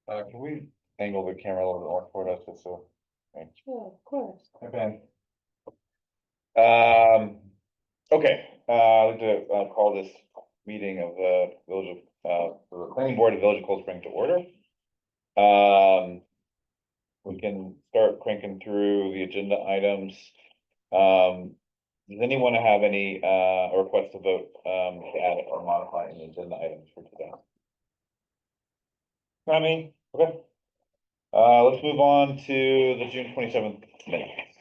Can we angle the camera a little bit more toward us, just so? Okay. Yeah, of course. Hi, Ben. Okay, I'd like to call this meeting of the Village of, the Planning Board of Village of Cold Spring to order. We can start cranking through the agenda items. Does anyone have any request to vote to add or modify any agenda items for today? Not me, okay. Let's move on to the June 27th minutes.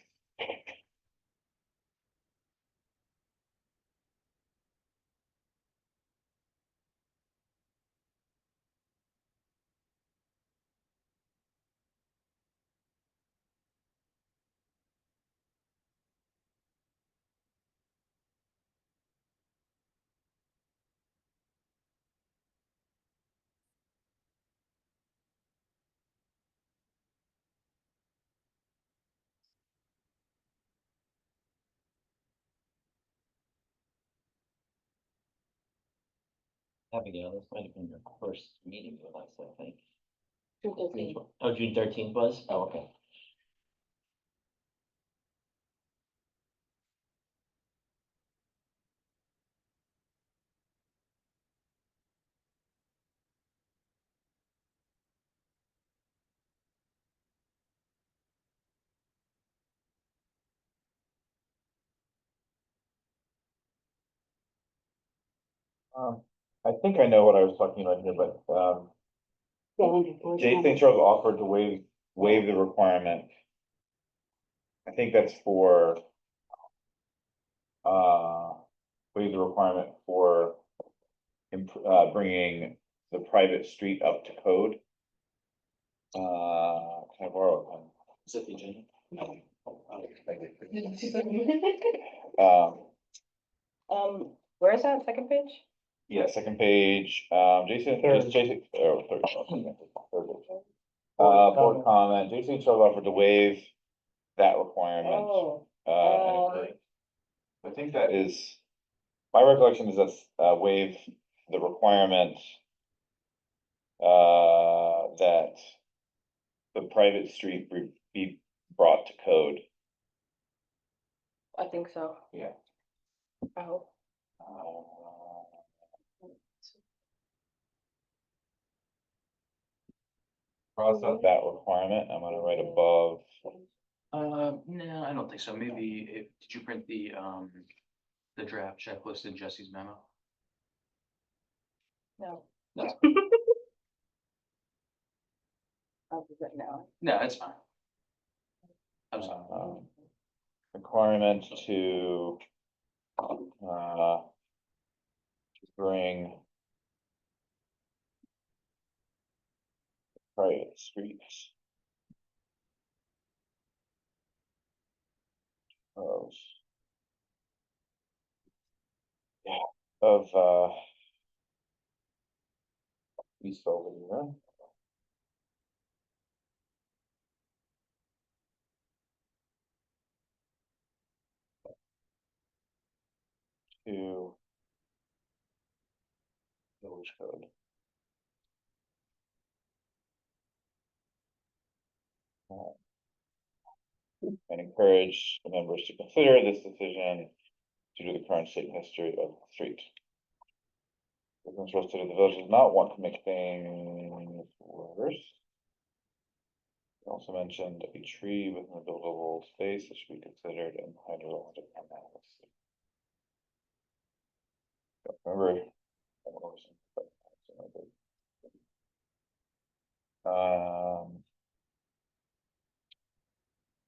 Abigail, this might have been your first meeting with us, I think. June 13th. Oh, June 13th was? Oh, okay. I think I know what I was talking about here, but Jason Charles offered to waive the requirement. I think that's for waive the requirement for bringing the private street up to code. Can I borrow a pen? Is that the agenda? No. Um, Where's that second page? yeah, second page, Jason, Third. Jason, oh, third. Third page. Board comment, Jason Charles offered to waive that requirement. Oh, and encourage- I think that is, my recollection is that's, waive the requirement. That the private street be brought to code. I think so. Yeah. I hope. Cross out that requirement, I'm gonna write above, No, I don't think so. Maybe did you print the draft checklist in Jesse's memo? No. No. I'll do that now. No, it's fine. I'm sorry. requirement to bring private streets of, yeah, of East Belvedere. To village code. And encourage the members to consider this decision due to the current state history of the street. Residents resident of the village does not want to make things worse. They also mentioned a tree within the buildable space that should be considered in hydrologic analysis. Remember.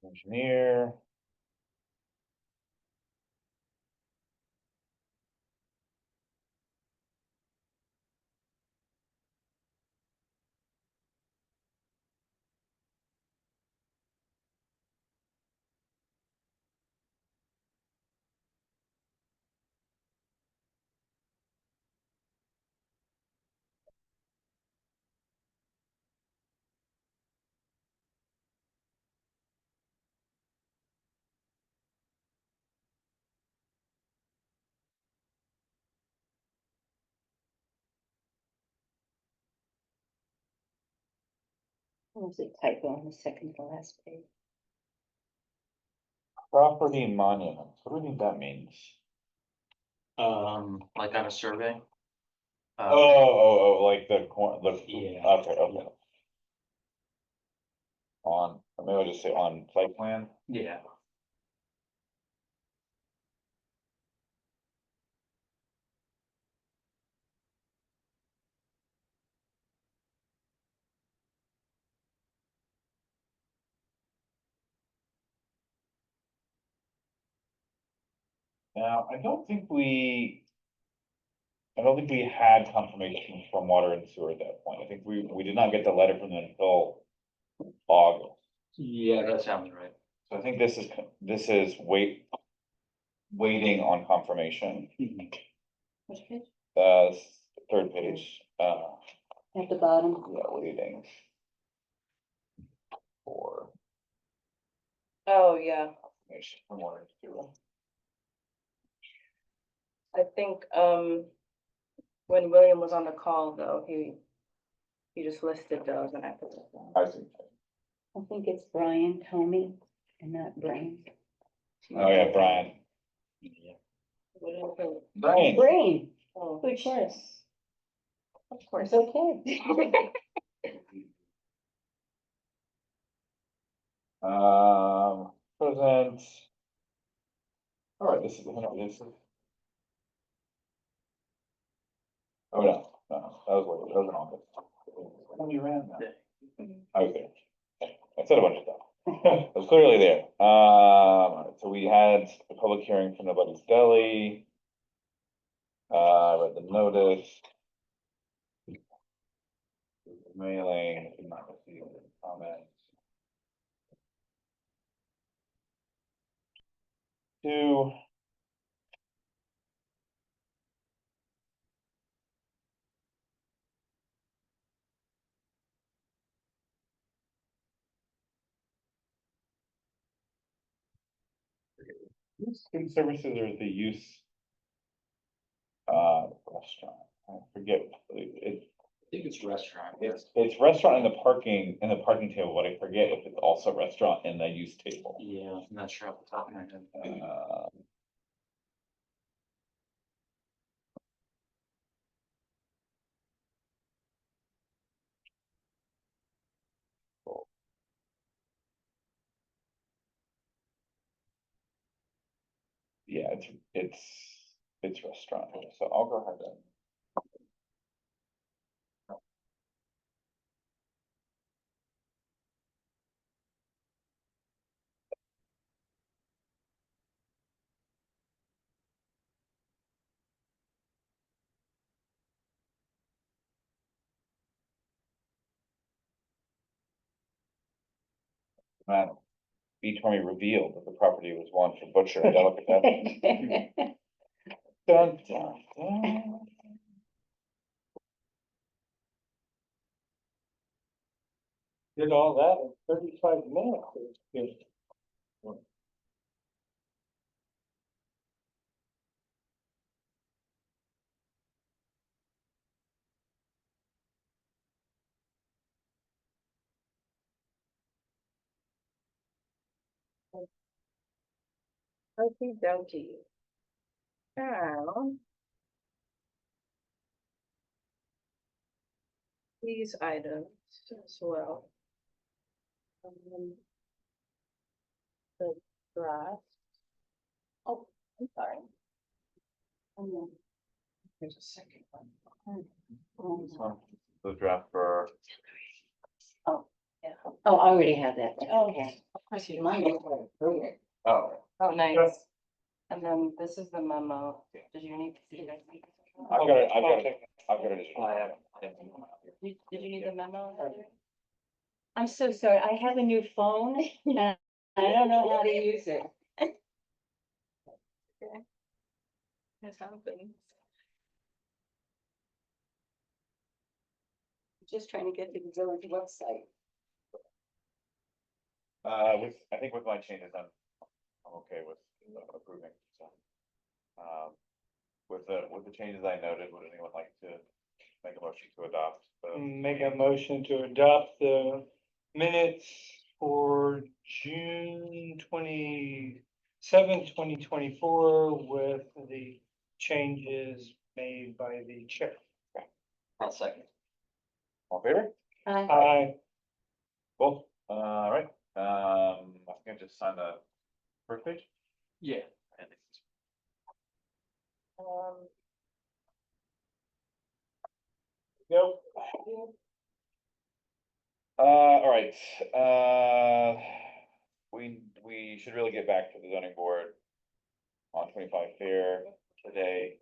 Engineer. Was a typo on the second to last page. Property monuments, what do we think that means? Like on a survey. Like the Yeah. okay. On, maybe I'll just say on site plan. Yeah. Now, I don't think we had confirmation from water and sewer at that point. I think we did not get the letter from them until August. Yeah, that sounds right. So I think this is waiting on confirmation. Which page? Third page, At the bottom. yeah, waiting. For Oh, yeah, confirmation from water and sewer. I think, when William was on the call, though, he just listed those and I put those down. I see. I think it's Brian Tomey and not Brain. Oh, yeah, Brian. Yeah. What is it? Brian. Brain, Oh, good choice. of course. It's okay. Present. All right, this is. Oh, no, that was an August. When you ran that. I was there. I said a bunch of stuff. I was clearly there. So we had a public hearing for Nobody's Deli. Read the notice. Mailing, did not receive any comments. Two. Food services or the use. Restaurant, I forget, I think it's restaurant. it's restaurant in the parking table, but I forget if it's also restaurant in the use table. Yeah, I'm not sure off the top of my head. Yeah, it's restaurant, so I'll go ahead and. Man, B twenty revealed that the property was one for butcher and delicatessen. Dun, dun, dun. Did all that in 35 minutes. Okey dokey. Now. These items as well. The draft. Oh, I'm sorry. There's a second one. This one, the draft for. Oh, I already have that. Oh. Okay. Of course you do. Mine is right through it. Oh. Oh, nice. And then this is the memo. Did you need? I've got it. Did you need the memo? I'm so sorry. I have a new phone and I don't know how to use it. This happens. Just trying to get to the village website. I think with my changes, I'm okay with approving, so. With the changes I noted, would anyone like to make a motion to adopt? Make a motion to adopt the minutes for June 27, 2024, with the changes made by the chair. I'll second. All in favor? I, Cool, all right, I think I just signed the first page. Yeah. Um, Yep. All right, we should really get back to the zoning board on 25 Fair today.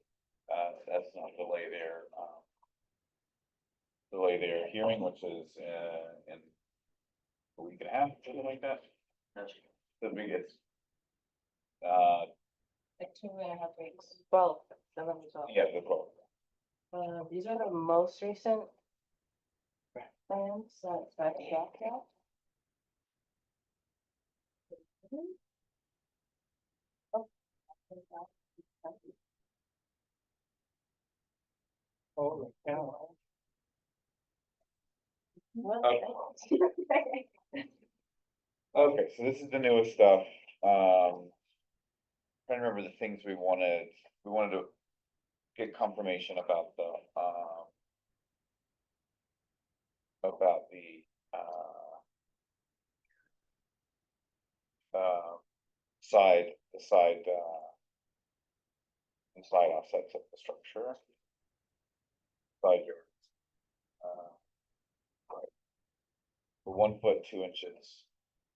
That's not delay their hearing, which is, in a week and a half, something like that. The biggest, like 2.5 weeks, 12, 7 weeks off. yeah, the 12. These are the most recent plans that I got now. holy cow. Okay, so this is the newest stuff. Trying to remember the things we wanted to get confirmation about the, the side offsets of the structure. Side yard. Right. The 1 foot 2 inches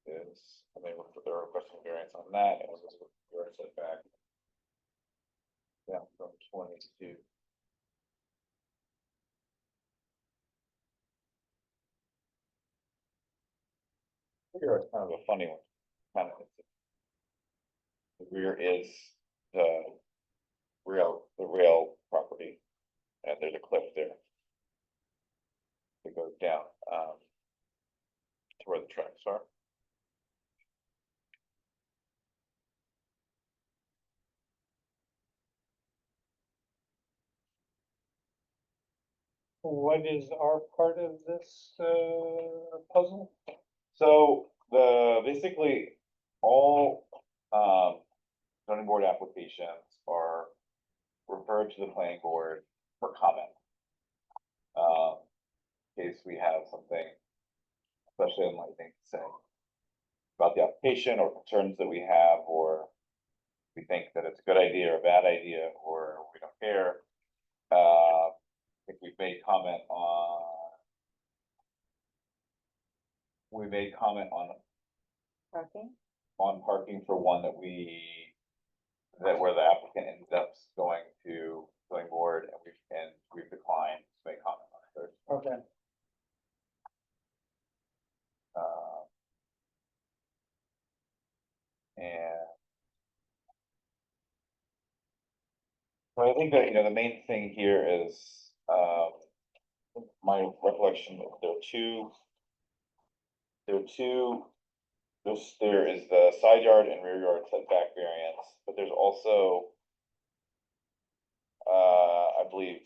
is, and they were, they're requesting variance on that, and it was your setback. Down from 22. Here is kind of a funny one, kind of. The rear is the rail property, and there's a cliff there. It goes down, to where the tracks are. What is our part of this, puzzle? So basically, all, zoning board applications are referred to the planning board for comment. In case we have something, especially enlightening to say about the application, or concerns that we have, or we think that it's a good idea or a bad idea, or we don't care. I think we made comment Parking? on parking for one that where the applicant ended up going to zoning board, and we've declined to make comment on it. Okay. And so I think that, the main thing here is, my recollection, there are two, there is the side yard and rear yard setback variance, but there's also, I believe,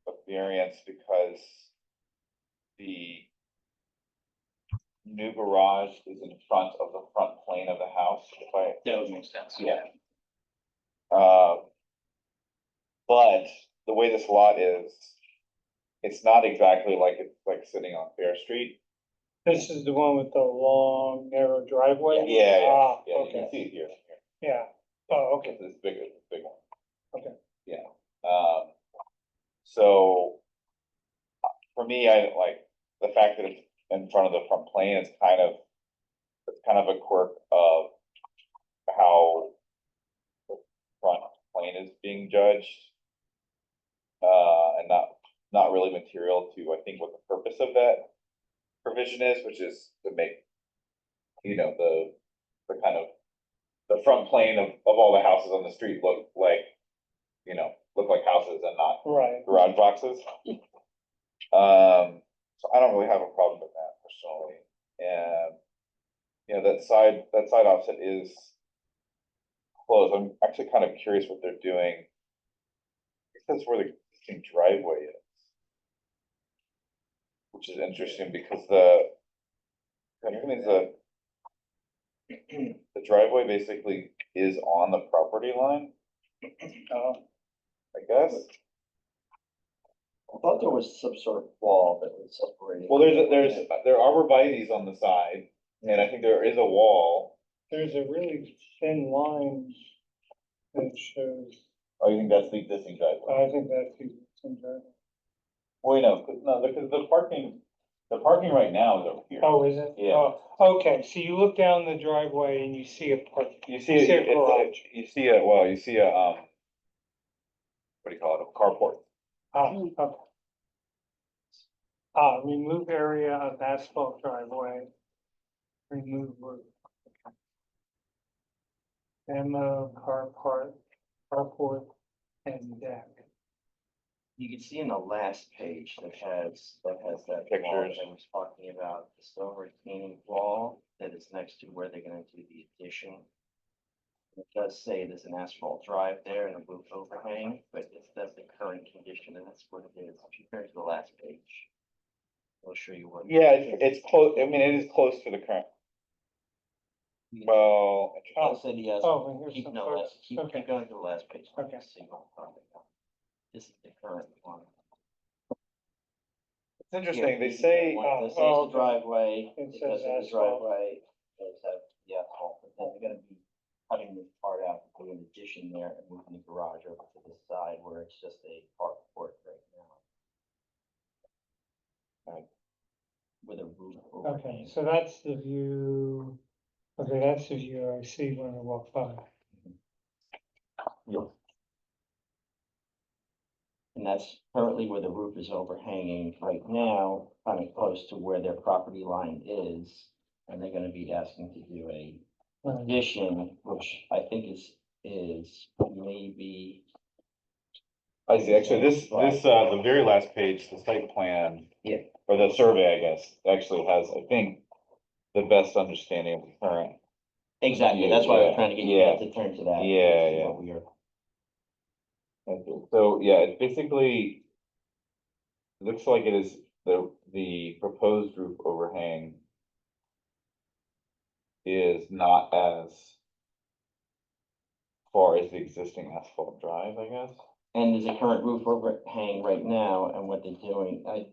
a variance because the new garage is in front of the front plane of the house, if I. That would make sense. Yeah. But the way this lot is, it's not exactly like it's like sitting on Fair Street. This is the one with the long narrow driveway? Yeah, Ah, you can okay, see it here. yeah, oh, okay, It's this big one. okay. Yeah, so for me, I like the fact that it's in front of the front plane is it's kind of a quirk of how the front plane is being judged. And not really material to, I think, what the purpose of that provision is, which is to make, the kind of, the front plane of all the houses on the street look like houses and not Right, garage boxes. So I don't really have a problem with that personally. And, that side offset is closed. I'm actually kind of curious what they're doing. It says where the existing driveway is, which is interesting because That means that the driveway basically is on the property line, I guess. I thought there was some sort of wall that was separating. Well, there are arborvitae's on the side, and I think there is a wall. There's a really thin line that shows, Oh, you think that's the existing driveway? I think that's the, Wait, no, because the parking right now is over here. oh, is it? Yeah. Oh, okay, so you look down the driveway and you see a park. You see, it- See a it's garage. you see a, well, you see a, what do you call it, a carport. Okay. Remove area of asphalt driveway. Remove roof. Demo, carport, and deck. You can see in the last page that has that wall Pictures. that I was talking about, the stone retaining wall that is next to where they're gonna do the addition. It does say there's an asphalt drive there and a roof overhang, but that's the current condition, and that's what it is. If you turn to the last page, I'll show you what. Yeah, it's close, I mean, it is close to the current, well. I'll say the Oh, and here's keep, some no, photos. keep Okay. going to the last page. Okay. See what I'm talking about. This is the current one. It's interesting, they say, This is oh, the okay. driveway, It because says of the asphalt. driveway, does have the asphalt, but then they're gonna be cutting this part out, and putting an addition there and moving the garage over to the side where it's just a carport right now. Right. With a roof Okay, overhang. so that's the view, okay, that's the view I see when I walk by. And that's currently where the roof is overhanging right now, kind of close to where their property line is. And they're gonna be asking to do a Right. addition, which I think is maybe, I see, actually, the very last page, the site plan. Yeah. Or the survey, I guess, actually has, I think, the best understanding of the current. exactly, that's why I was trying to get you Yeah. to turn to that. Yeah, see yeah. what we are- So, yeah, it basically. Looks like it is the proposed roof overhang. Is not as. Far as the existing asphalt drive, I guess. And there's a current roof overhang right now, and what they're doing, I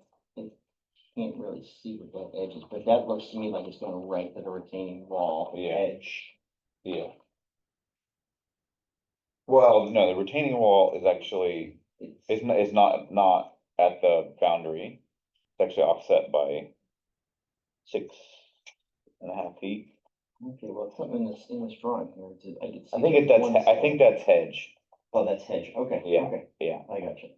can't really see what that edge is, but that looks to me like it's going right to the retaining wall Yeah. edge. Yeah. Well, no, the retaining wall is actually, is not at the boundary. It's actually offset by 6.5 feet. Okay, well, it's something in this drawing here, I can see. I think that's hedge. Oh, that's hedge, okay, Yeah. okay, Yeah, I got you.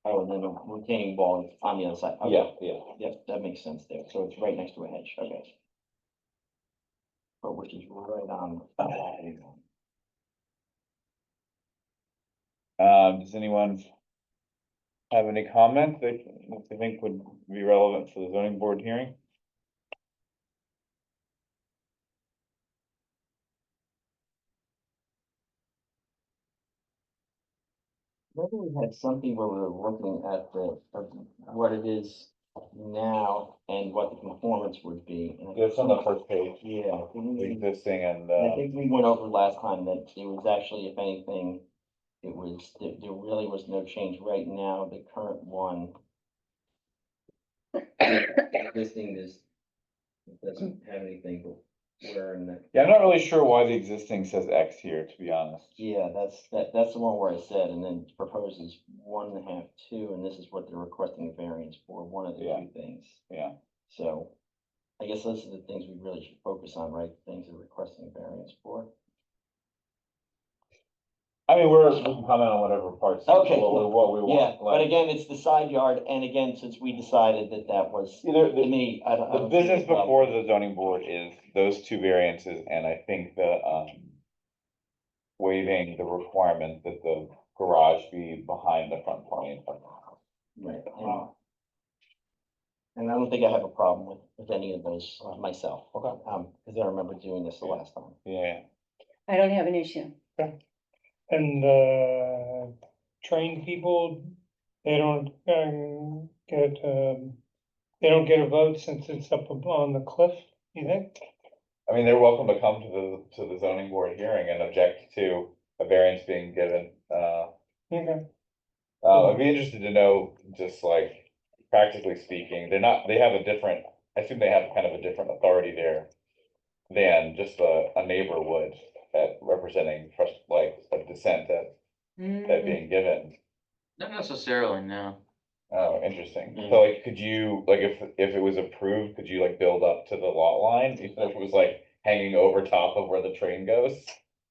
Oh, and then the retaining wall is on the other side. Okay. yeah. Yep, that makes sense there, so it's right next to a hedge, okay. But which is right on. Does anyone have any comments that they think would be relevant for the zoning board hearing? Maybe we had something where we were looking at what it is now and what the conformance would be. And I It's on the first page, Yeah, I think the we- existing and, I think we went over last time that it was actually, if anything, it was, there really was no change right now, the current one. Existing is, it doesn't have anything, but where in the, yeah, I'm not really sure why the existing says X here, to be honest. yeah, that's the one where I said, and then proposes 1.5, 2, and this is what they're requesting a variance for, one of the Yeah. two things. Yeah, So, I guess those are the things we really should focus on, right, things they're requesting a variance for. I mean, we can comment on whatever parts. Okay, What we Yeah, want, but like, again, it's the side yard, and again, since we decided that that was, either to the, me, I don't. I the don't see business a problem. before the zoning board is those two variances, and I think the, waiving the requirement that the garage be behind the front plane of the house. Right, and I don't think I have a problem with any of those myself. Okay. Because I remember doing this the last time. Yeah, I don't have an issue. And, trained people, they don't, get, they don't get a vote since it's up on the cliff, you think? I mean, they're welcome to come to the zoning board hearing and object to a variance being given. Okay. I'd be interested to know, just like, practically speaking, they have a different, I assume they have kind of a different authority there than just a neighbor would at representing, like, a dissent that being given. Not necessarily, no. Oh, interesting. So like, could you, like, if it was approved, could you like build up to the lot line, even if it was like hanging over top of where the train goes?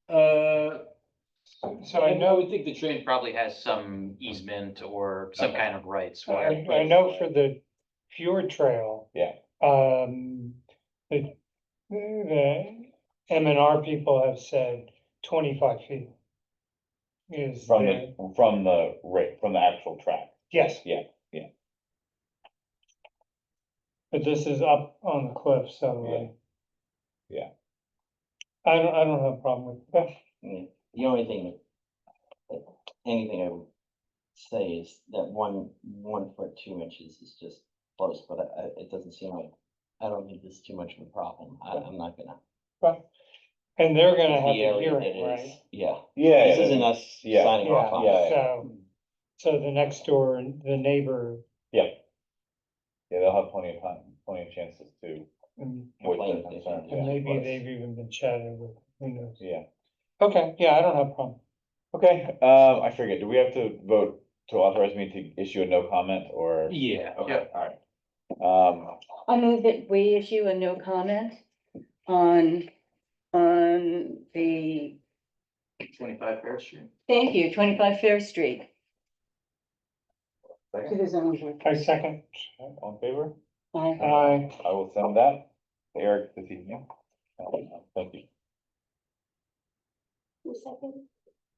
So I know, would think the train probably has some easement or some kind of rights. I know for the Fjord Trail. Yeah. The M and R people have said 25 feet. Is From there, from the actual track. yes. Yeah. But this is up on the cliff, so. Yeah. I don't have a problem with that. I mean, the only thing anything I would say is that 1 foot 2 inches is just close, but it doesn't seem like, I don't think this is too much of a problem. I'm not gonna. And they're gonna have The a area that hearing, is- right? Yeah, Yeah. this isn't us Yeah. signing off on it. Yeah. So the next door, the neighbor, Yeah, they'll have plenty of time, plenty of chances to and voice Complain their if they concerns. can. and maybe Yeah. they've even been chatted with, who knows? Yeah, Okay, yeah, I don't have a problem. okay, I forget, do we have to vote to authorize me to issue a no comment or? Yeah. Okay, alright. I move that we issue a no comment on the, 25 Fair Street. thank you, 25 Fair Street. To Second, the zoning board. I second. all in favor? Aye. I will send that to Eric this evening. Thank you.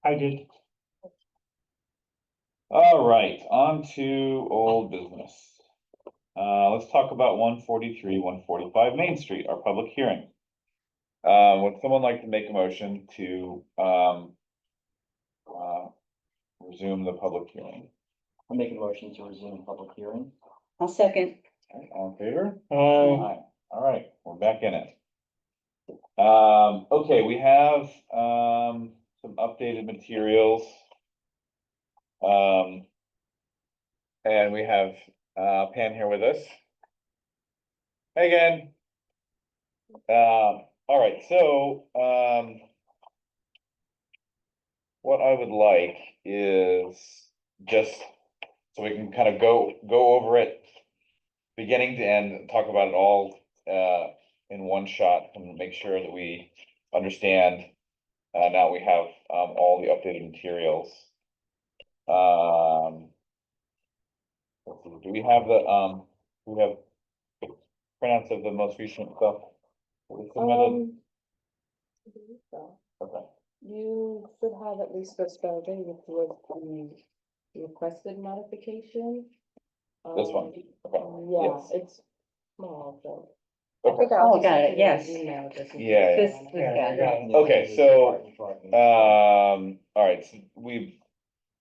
I did. All right, on to old business. Let's talk about 143, 145 Main Street, our public hearing. Would someone like to make a motion to, resume the public hearing? I'll make a motion to resume the public hearing. I'll second. All in favor? Aye. All right, we're back in it. Okay, we have, some updated materials. And we have, Pam here with us. Hey again. All right, so, what I would like is just, so we can kind of go over it beginning to end, talk about it all, in one shot and make sure that we understand. Now we have, all the updated materials. Let's see, do we have printouts of the most recent stuff? We submitted? I believe so. Okay, You should have at least the spelling, which was the requested modification. this one, okay, Yeah, yes. it's small, so. Okay. I think I Oh, also got sent it, you an yes. email just in Yeah, case. This Yeah, guy. yeah. Okay, so, all right, so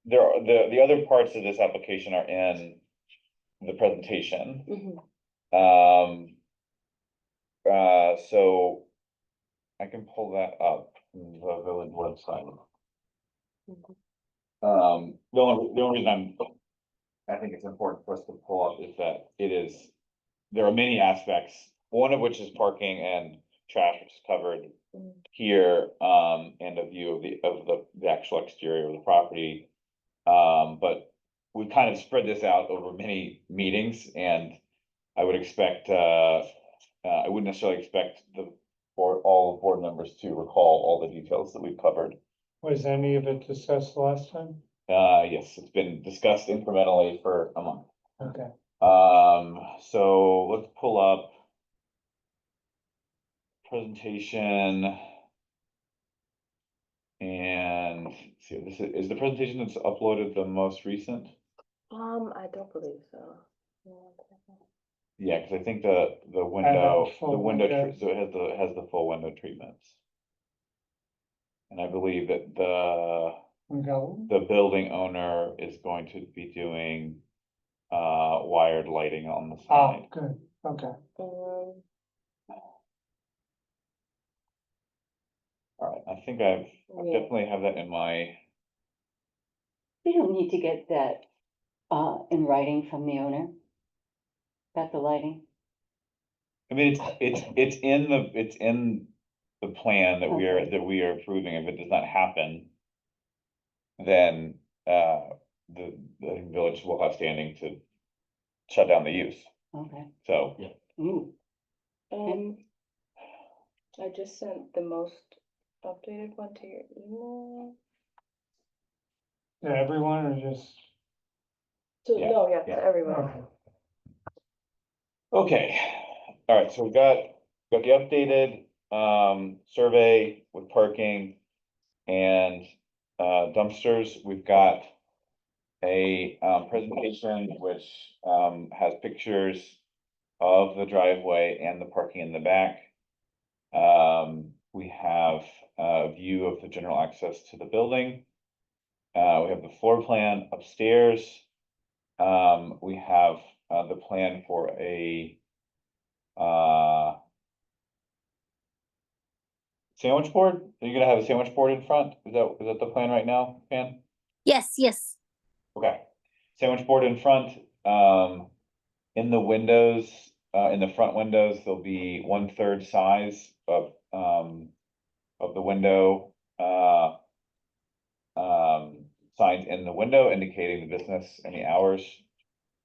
the other parts of this application are in the presentation. Mhm. So I can pull that up from the village website. The only reason I think it's important for us to pull up is that there are many aspects, one of which is parking and trash, which is covered here, and a view of the actual exterior of the property. But we kind of spread this out over many meetings, and I would expect, I wouldn't necessarily expect all the board members to recall all the details that we've covered. Was any of it discussed last time? Yes, it's been discussed incrementally for a month. Okay. So let's pull up presentation. And see, this is the presentation that's uploaded the most recent? I don't believe so. Yeah, because I think the window, full window. so it has the full window treatments. And I believe that the We go. building owner is going to be doing, wide required lighting on the Oh, side. good, okay. Alright, I think I Yeah. definitely have that in my, We don't need to get that, in writing from the owner. About the lighting. I mean, it's in the plan that Okay. we are approving. If it does not happen, then, the village will have standing to shut down the use, Okay. so. Mm. I just sent the most updated one to your email. To everyone or just? So, Yeah, no, yeah, yeah. to everyone. Okay. Okay, all right, so we've got the updated, survey with parking and, dumpsters. We've got a, presentation which, has pictures of the driveway and the parking in the back. We have a view of the general access to the building. We have the floor plan upstairs. We have, the plan for a, sandwich board. Are you gonna have a sandwich board in front? Is that the plan right now, Pam? Yes, yes. Okay, sandwich board in front, in the windows, in the front windows, there'll be 1/3 size of the window, signs in the window indicating the business and the hours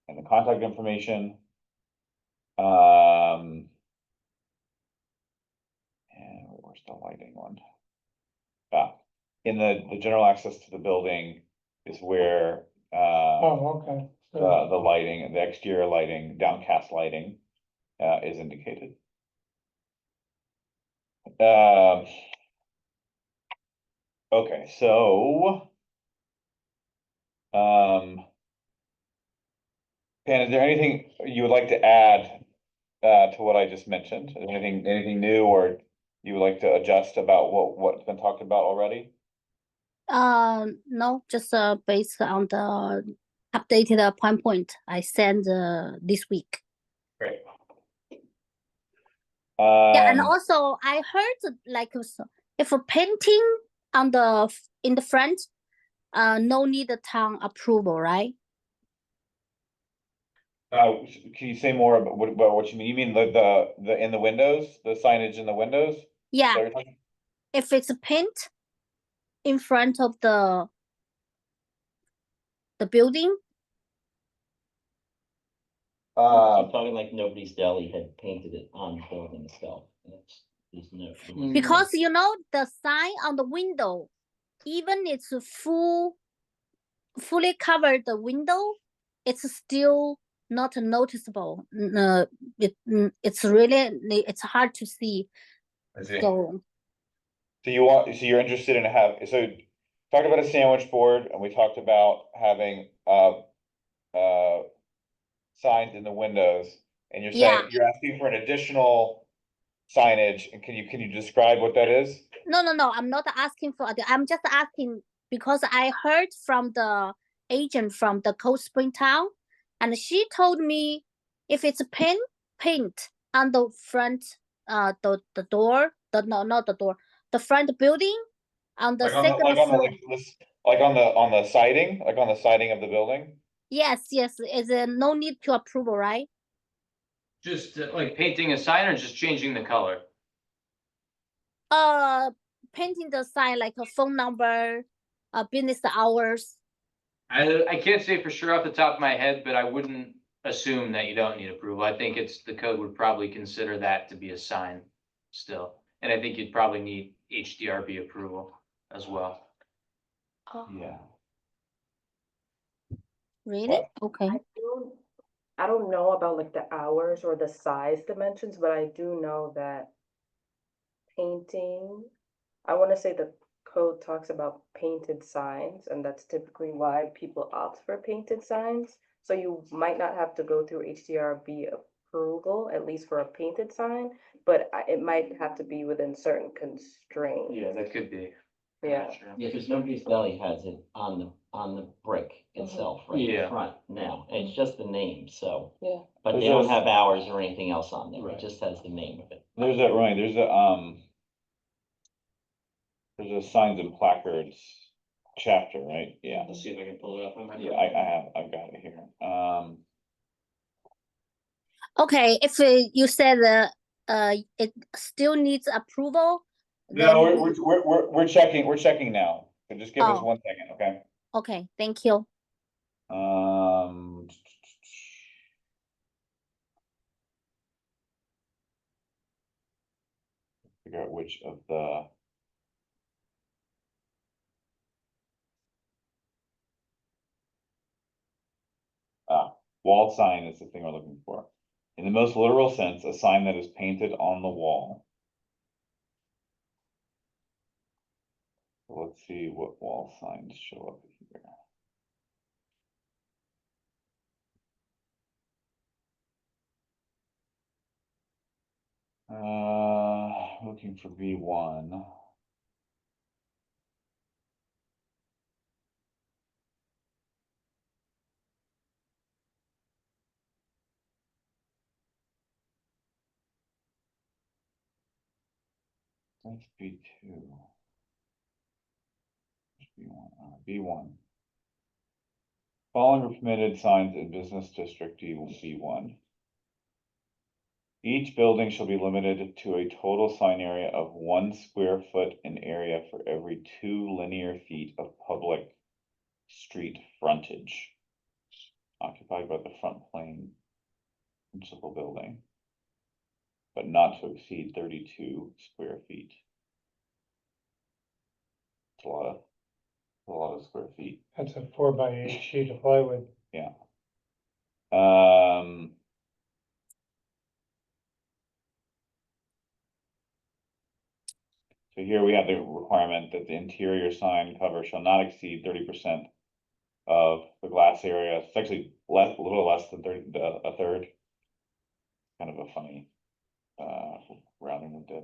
and the contact information. And where's the lighting one? In the general access to the building is where, Oh, okay. So, the lighting, the exterior lighting, downcast lighting, is indicated. Okay, so. Pan, is there anything you would like to add, to what I just mentioned? Is there anything new or you would like to adjust about what's been talked about already? No, just based on the updated point I sent this week. Great. Yeah, and also I heard like if a painting on in the front, no need a town approval, right? Can you say more about what you mean? You mean the in the windows, the signage in the windows? Is that Yeah, what you're talking- if it's a paint in front of the building, I'm talking like Nobody's Deli had painted it on the building itself. There's no. because you know the sign on the window, even it's fully covered the window, it's still not noticeable. It's really it's hard to see. I see. So So you're interested in talked about a sandwich board and we talked about having, signs in the windows. And you're saying, Yeah. you're asking for an additional signage, and can you describe what that is? no, I'm not asking for it. I'm just asking because I heard from the agent from the Cold Spring town, and she told me if it's paint on the front, the door, not the door, the front building on the Like on the, second like on the, floor. like this, like on the siding, like on the siding of the building? Yes, is no need to approval, right? Just like painting a sign or just changing the color? Painting the sign like a phone number, business hours. I can't say for sure off the top of my head, but I wouldn't assume that you don't need approval. I think the code would probably consider that to be a sign still. And I think you'd probably need HDRB approval as well. Yeah. Really? What? Okay. I don't know about like the hours or the size dimensions, but I do know that painting, I want to say the code talks about painted signs, and that's typically why people opt for painted signs. So you might not have to go through HDRB approval, at least for a painted sign, but it might have to be within certain constraints. Yeah, that could be. Yeah. Yeah, because Nobody's Deli has it on the on the brick itself, right in Yeah. front now. It's just the name, so. Yeah. But There's they don't a- have hours or anything else on there. It Right. just has the name of it. There's a, right, there's a signs and placards chapter, right? Yeah. Let's see if I can pull it up on my. Yeah, I've got it here. Okay, if you said it still needs approval. No, then we're checking now. So just give us Oh. 1 second, okay? Okay, thank you. Figure out which of the. Wall sign is the thing we're looking for. In the most literal sense, a sign that is painted on the wall. Let's see what wall signs show up here. Looking for B1. That's B2. B1. Following are permitted signs in business district B1. Each building shall be limited to a total sign area of 1 square foot in area for every 2 linear feet of public street frontage occupied by the front plane principal building, but not to exceed 32 square feet. It's a lot of square feet. That's a 4x8 sheet of plywood. Yeah. So here we have the requirement that the interior sign cover shall not exceed 30% of the glass area. It's actually a little less than 30, a third. Kind of a funny rounding we did.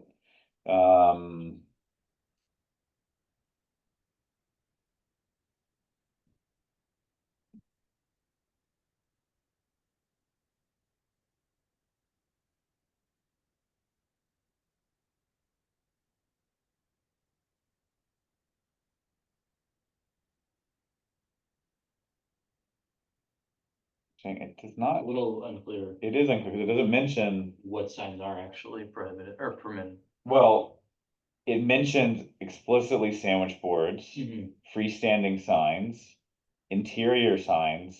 Saying it does A not, little unclear it is unclear, because it doesn't mention, what signs are actually prohibited or permitted. well, it mentions explicitly sandwich boards, freestanding signs, interior signs.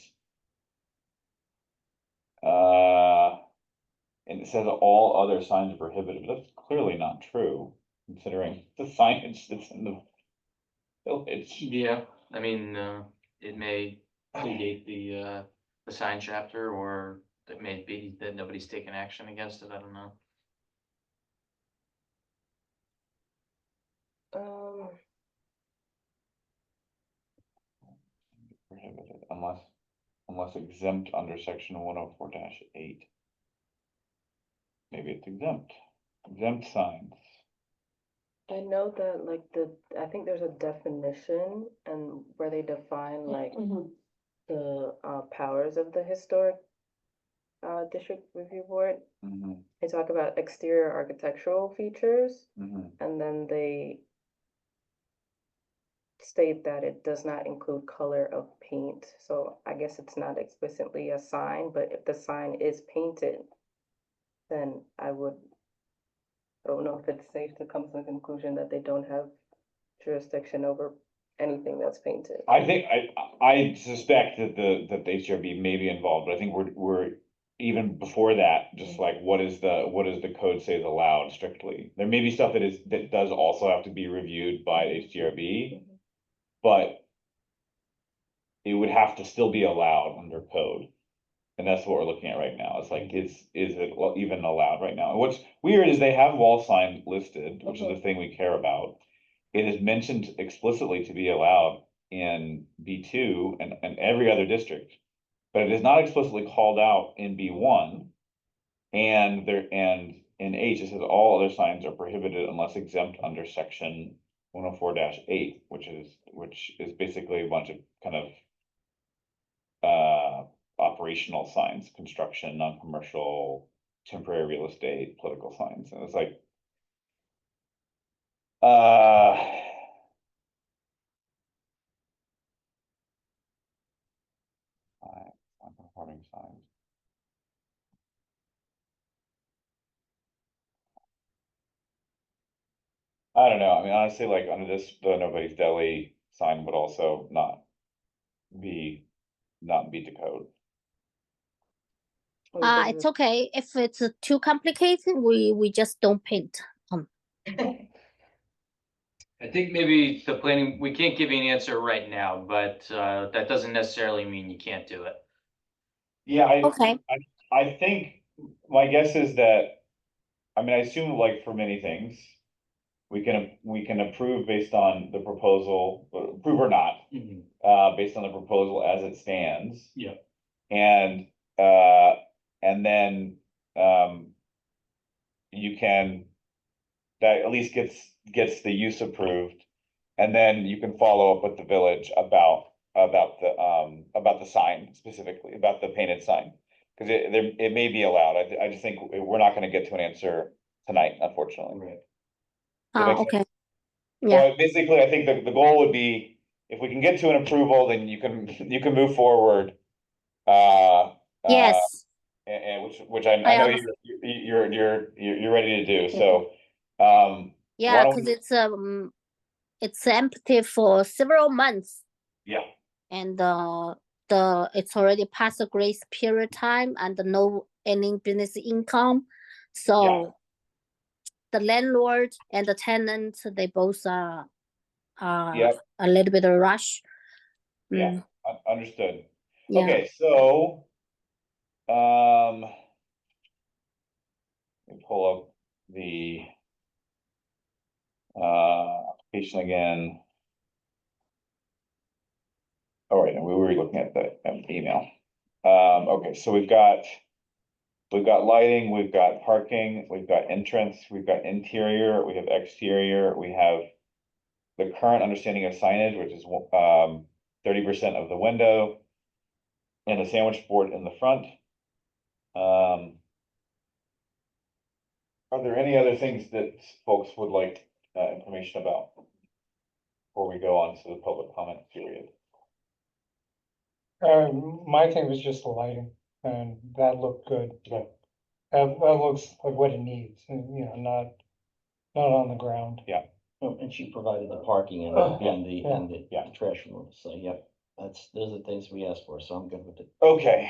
And it says all other signs are prohibited, but that's clearly not true, considering the signage that's in the village. Yeah, I mean, it may predate the sign chapter, or it may be that nobody's taken action against it, I don't know. Prohibited unless exempt under section 104-8. Maybe it's exempt signs. I know that like I think there's a definition and where they define like the powers of the historic district review board. Mhm, They talk about exterior architectural features, mhm. and then they state that it does not include color of paint. So I guess it's not explicitly a sign, but if the sign is painted, then I don't know if it's safe to come to the conclusion that they don't have jurisdiction over anything that's painted. I think, I suspect that the HRB may be involved, but I think we're even before that, just like, what does the code say is allowed strictly? There may be stuff that does also have to be reviewed by HDRB, but it would have to still be allowed under code. And that's what we're looking at right now. It's like, is it even allowed right now? And what's weird is they have wall sign listed, which is the thing we care about. It is mentioned explicitly to be allowed in B2 and every other district, but it is not explicitly called out in B1. And in H, it says all other signs are prohibited unless exempt under section 104-8, which is basically a bunch of kind of operational signs, construction, non-commercial, temporary real estate, political signs, and it's like non-conforming signs. I don't know, I mean, honestly, like under this, the Nobody's Deli sign would also not beat the code. It's okay. If it's too complicated, we just don't paint. I think maybe the planning, we can't give you an answer right now, but that doesn't necessarily mean you can't do it. Yeah, Okay. I think, my guess is that, I mean, I assume like for many things. We can approve based on the proposal, approve or not, based on the proposal as it stands. Yeah. And then, you can, that at least gets the use approved. And then you can follow up with the village about the sign specifically, about the painted sign. Cause it may be allowed. I just think we're not gonna get to an answer tonight, unfortunately. Right. That makes Okay. Yeah. Well, basically, I think the goal would be, if we can get to an approval, then you can move forward. Yes. And which I I know understand. you're ready to do, so, why Yeah, don't because we- it's empty for several months, yeah, and it's already past the grace period time and no any business income. So the landlord and the tenant, they both are Yep. a little bit of rush. yeah, understood. Yeah. Okay, so, let me pull up the application again. All right, and we were looking at the email. Okay, so we've got lighting, we've got parking, we've got entrance, we've got interior, we have exterior, we have the current understanding of signage, which is 30% of the window, and a sandwich board in the front. Are there any other things that folks would like information about before we go on to the public comment period? My thing was just the lighting, and that looked good. Okay. That looks like what it needs, and, you know, not on the ground. Oh, and she provided the parking and Oh, the yeah. trash removal, so yep, those are things we asked for, so I'm good with it. Okay,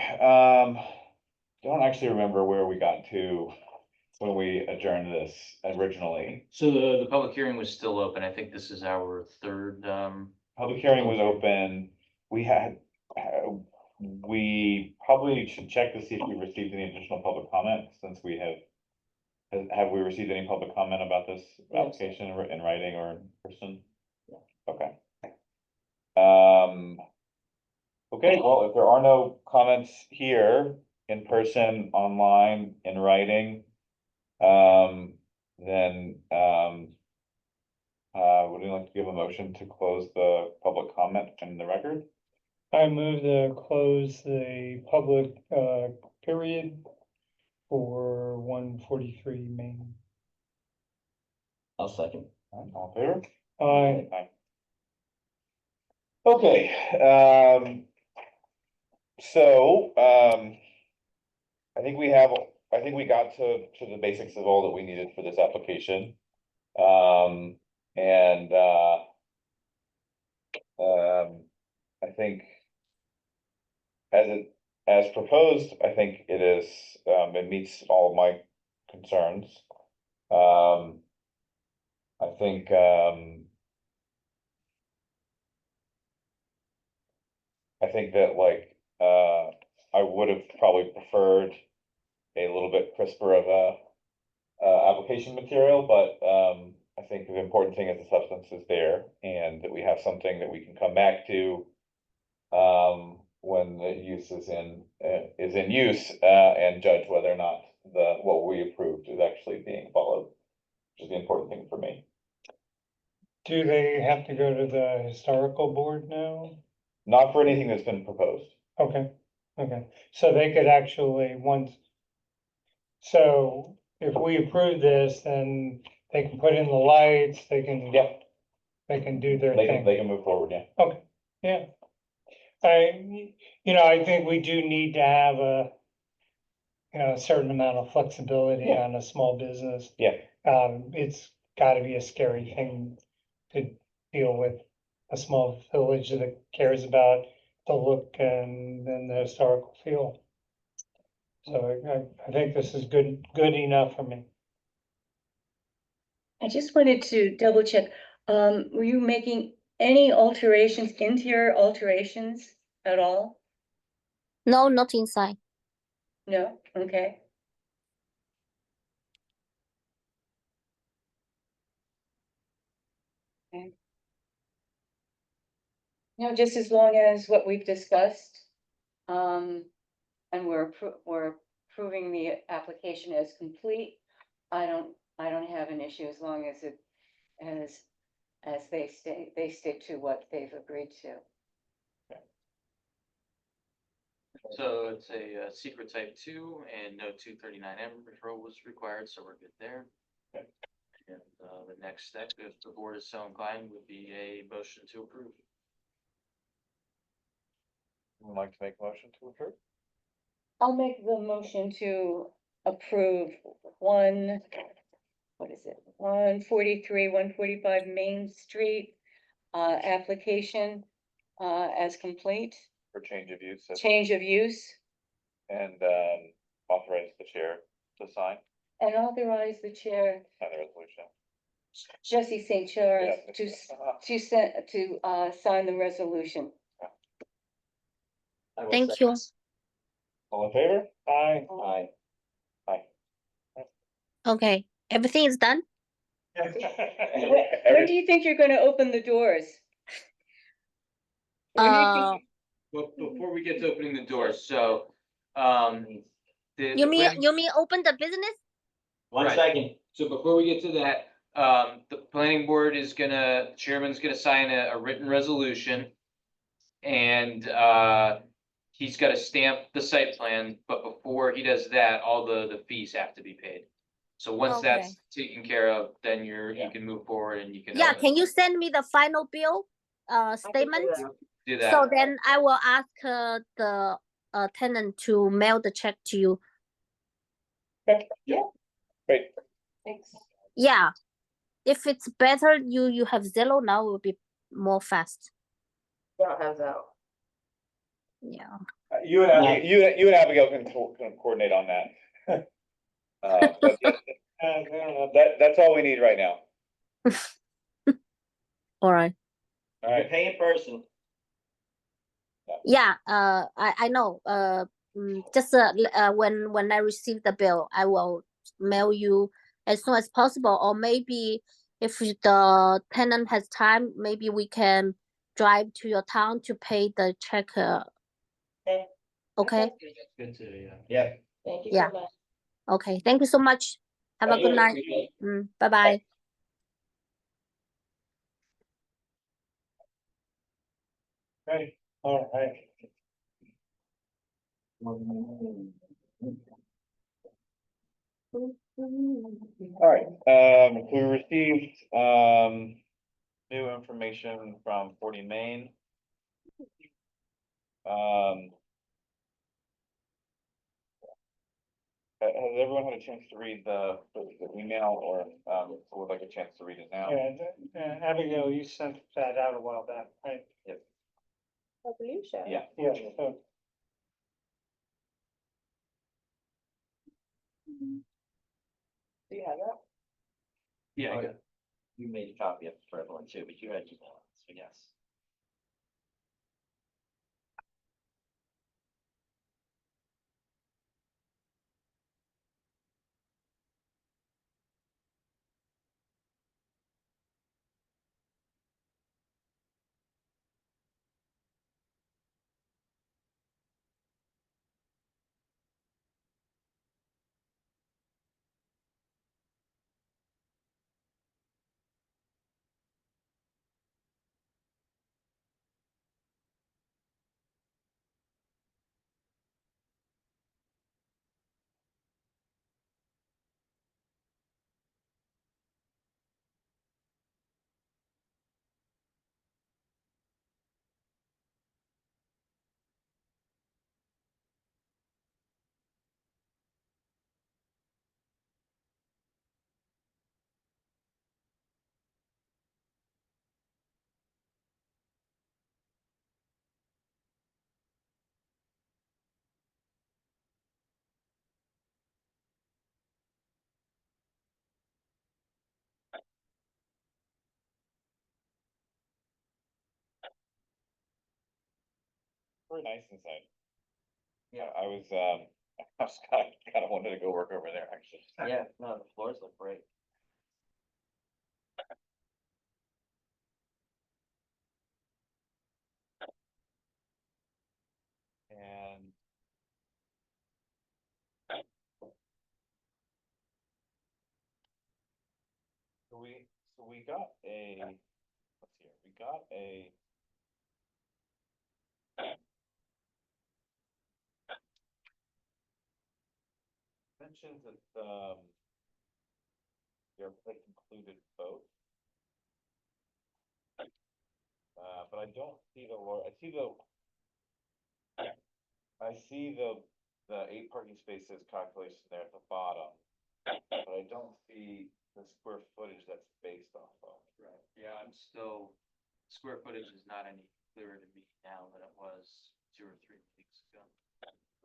don't actually remember where we got to when we adjourned this originally. So the public hearing was still open. I think this is our third, Public hearing was open. We had, we probably should check to see if we received any additional public comment, since we have we received any public comment about this application in writing or in person? Okay. Okay, well, if there are no comments here, in person, online, in writing, then, would you like to give a motion to close the public comment in the record? I move to close the public, period for 143 Main. I'll second. All in favor? Aye. Okay, so, I think we got to the basics of all that we needed for this application. And, I think as proposed, I think it is, it meets all of my concerns. I think, that like, I would have probably preferred a little bit crisper of a application material, but, I think the important thing is the substance is there, and that we have something that we can come back to when the use is in use, and judge whether or not what we approved is actually being followed, which is the important thing for me. Do they have to go to the historical board now? Not for anything that's been proposed. Okay, okay, so they could actually, once. So if we approve this, then they can put in the lights, they can. Yeah. They can do their They thing. can move forward, yeah. Okay, yeah. I think we do need to have a certain amount of flexibility Yeah. on a small business. Yeah. It's gotta be a scary thing to deal with a small village that cares about the look and the historical feel. So I think this is good enough for me. I just wanted to double check, were you making any alterations, interior alterations at all? No, not inside. No, okay. Okay. No, just as long as what we've discussed, and we're approving the application as complete. I don't have an issue as long as as they stick to what they've agreed to. So it's a secret type 2 and no 239M referral was required, so we're good there. Okay. And the next step, if the board is so inclined, would be a motion to approve. Would like to make a motion to approve? I'll make the motion to approve what is it, 143, 145 Main Street, application, as complete, For change of use change of use, and authorize the chair to sign and authorize the chair, the resolution. Jesse St. Charles, Yeah. to sign the resolution. I will Thank second. you. All in favor? Aye. Aye. Okay, everything is done? When do you think you're gonna open the doors? When do you think Well, before we get to opening the doors, so, the You mean, planning- open the business? One Right. second. So before we get to that, the planning board is chairman's gonna sign a written resolution. And, he's gotta stamp the site plan, but before he does that, all the fees have to be paid. So once that's taken care of, then you can move forward and you can. Yeah, open. can you send me the final bill, statement? Do So that. then I will ask, the, tenant to mail the check to you. Great. Thanks. Yeah. If it's better, you have Zillow now, it will be more fast. I don't have that. Yeah. You and you and Abigail can coordinate on that. But yeah, I don't know. that's all we need right now. All right. All You right. pay in person. Yeah, I know, just, when I receive the bill, I will mail you as soon as possible, or maybe if the tenant has time, maybe we can drive to your town to pay the check, okay, Good to, yeah. Yeah. Thank you Yeah. so much. okay, thank you so much. Have a good night. Bye-bye. Right, all right. All right, we received, new information from 40 Main. Has everyone had a chance to read the email, or, would like a chance to read it now? Yeah, Abigail, you sent that out a while back, right? I believe so. Yeah. Yeah, so Do you have that? Yeah, I Okay. got it. You made a copy of it for everyone too, but you had email, so yes. very nice inside. Yeah. I was, I was kind of wanted to go work over there, actually. Yeah, no, the floors look great. And. So we got a, let's see, here, we got a. Mentions that, your plate included both. But I don't see I see the 8 parking spaces calculation there at the bottom. But I don't see the square footage that's based off of. Right, yeah, I'm still, square footage is not any clearer to me now than it was 2 or 3 weeks ago.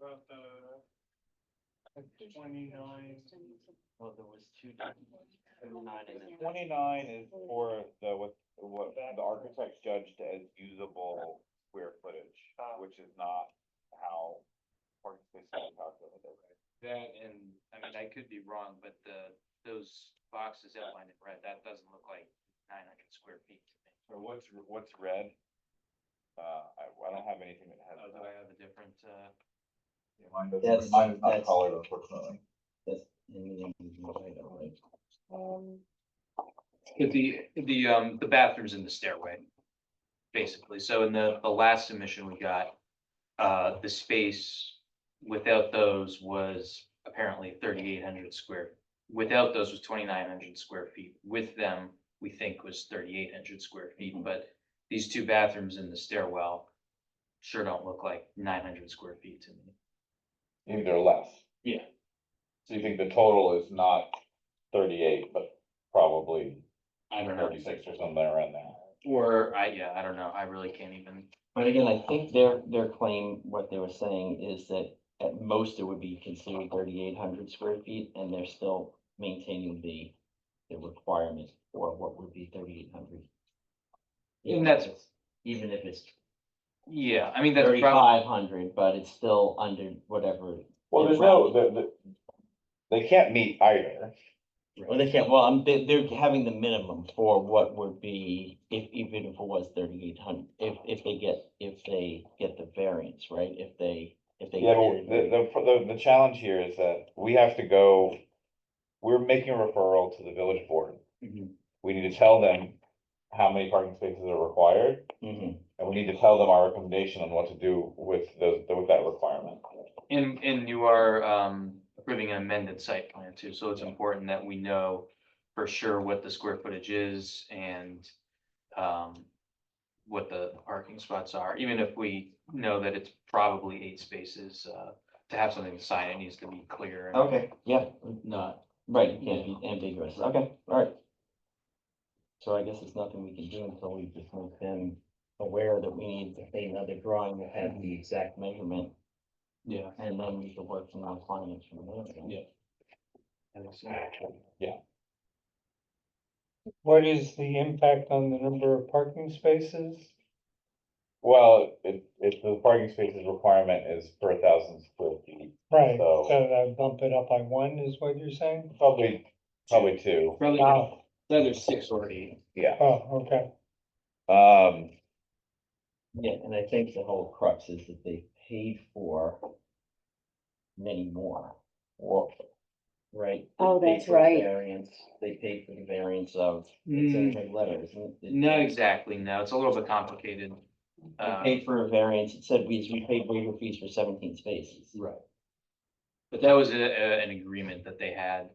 About the 29. Well, there was two. 29 and then 29 is for what the architect judged as usable square footage, which is not how parking spaces are calculated. That, and, I mean, I could be wrong, but those boxes outlined in red, that doesn't look like 900 square feet to me. So what's red? I don't have anything that has. Oh, do I have a different, Yeah, mine doesn't, That's- mine is not that's- colored, unfortunately. that's, right. But the bathrooms in the stairway, basically. So in the last submission we got, the space without those was apparently 3,800 square. Without those was 2,900 square feet. With them, we think was 3,800 square feet, but these 2 bathrooms in the stairwell sure don't look like 900 square feet to me. Maybe they're less. Yeah. So you think the total is not 38, but probably I don't know. 36 or something around there. Or, I don't know. I really can't even. But again, I think their claim, what they were saying is that at most it would be considered 3,800 square feet, and they're still maintaining the requirement for what would be 3,800. And that's- Even if it's Yeah, I mean, that's probably. 3,500, but it's still under whatever. Well, there's no, they can't meet either. Well, they can't, they're having the minimum for what would be, even if it was 3,800, if they get the variance, right? If they. Yeah, but the challenge here is that we have to go, we're making a referral to the village board. Mhm. We need to tell them how many parking spaces are required, Mhm. and we need to tell them our recommendation on what to do with that requirement. And you are approving an amended site plan too, so it's important that we know for sure what the square footage is and what the parking spots are, even if we know that it's probably 8 spaces, to have something to sign, it needs to be clear. Okay, yeah, not, right, it can't be ambiguous, okay, all right. So I guess there's nothing we can do until we just make them aware that we need to pay another drawing that has the exact measurement, Yeah. and then we can work from our findings from there. Yeah. What is the impact on the number of parking spaces? Well, if the parking spaces requirement is per 1,000 square feet, Right, So- so that bump it up by 1 is what you're saying? probably 2. Probably, Wow, either 6 or 8. Yeah. oh, okay. Yeah, and I think the whole crux is that they paid for many more, Well, right? Oh, They paid that's for the right. variance, they paid for the variance of, it's in the letter, isn't it? Not exactly, no, it's a little bit complicated. They paid for a variance, it said we paid waiver fees for 17 spaces. Right. But that was an agreement that they had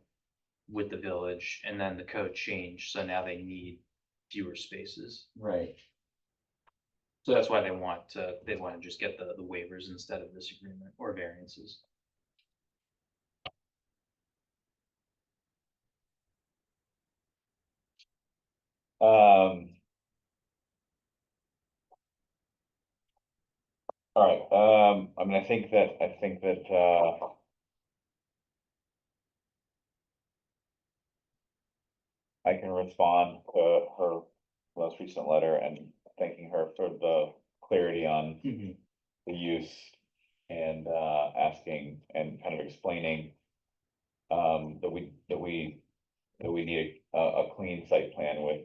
with the village, and then the code changed, so now they need fewer spaces. Right, So that's why they want to just get the waivers instead of this agreement or variances. All right, I mean, I think that, I can respond to her most recent letter and thanking her for the clarity on the use and, asking and kind of explaining, that we need a clean site plan with,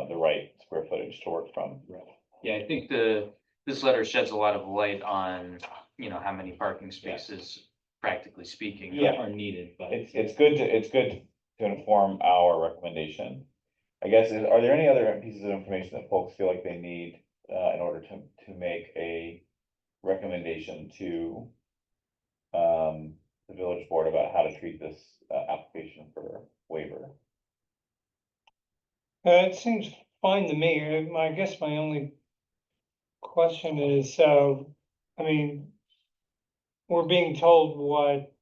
the right square footage to work from. Yeah, I think this letter sheds a lot of light on, you know, how many parking spaces, practically speaking, Yeah. are needed, but. It's good to inform our recommendation. I guess, are there any other pieces of information that folks feel like they need, in order to make a recommendation to, the village board about how to treat this, application for waiver? It seems fine to me. I guess my only question is, I mean, we're being told what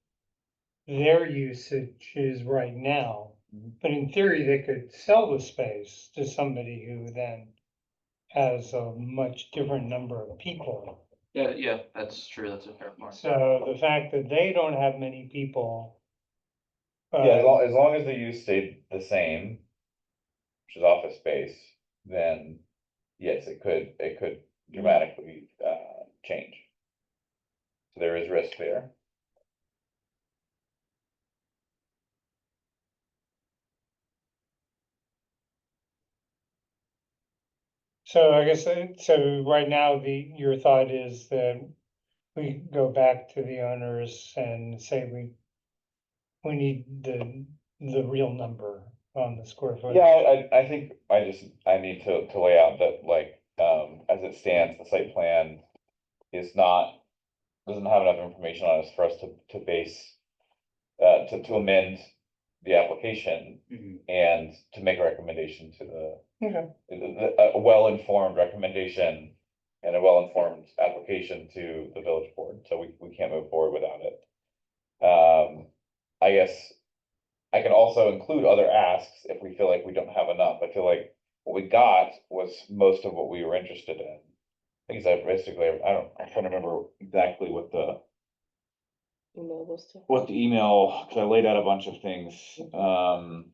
their usage is right now. Mhm. But in theory, they could sell the space to somebody who then has a much different number of people. Yeah, that's true, that's a fair point. So the fact that they don't have many people. Yeah, as long as the use stayed the same, which is office space, then yes, it could dramatically, change. So there is risk there. So I guess, so right now, your thought is that we go back to the owners and say we need the real number on the square footage. Yeah, I think I need to lay out that, like, as it stands, the site plan is not, doesn't have enough information on us for us to base, to amend the application Mhm. and to make a recommendation to the, Okay. a well-informed recommendation and a well-informed application to the village board, so we can't move forward without it. I guess I can also include other asks if we feel like we don't have enough. I feel like what we got was most of what we were interested in. I think I basically, I'm trying to remember exactly what the Email those two. email, cause I laid out a bunch of things, and-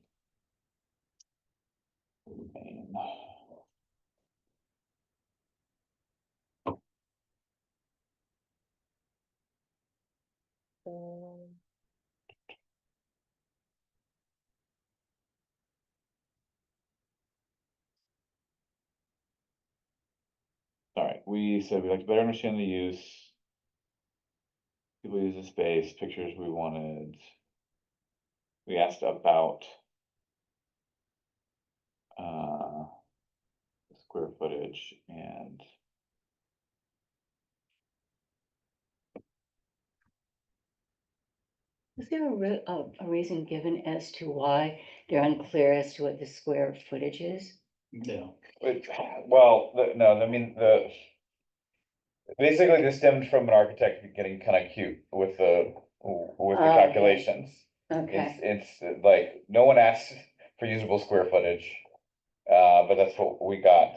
Um, all right, we said we'd like to better understand the use. People use the space, pictures we wanted. We asked about, square footage and, Was there a reason given as to why they're unclear as to what the square footage is? No. well, no, I mean, basically this stemmed from an architect getting kind of cute with the Okay. calculations. Okay, It's like, no one asked for usable square footage, but that's what we got.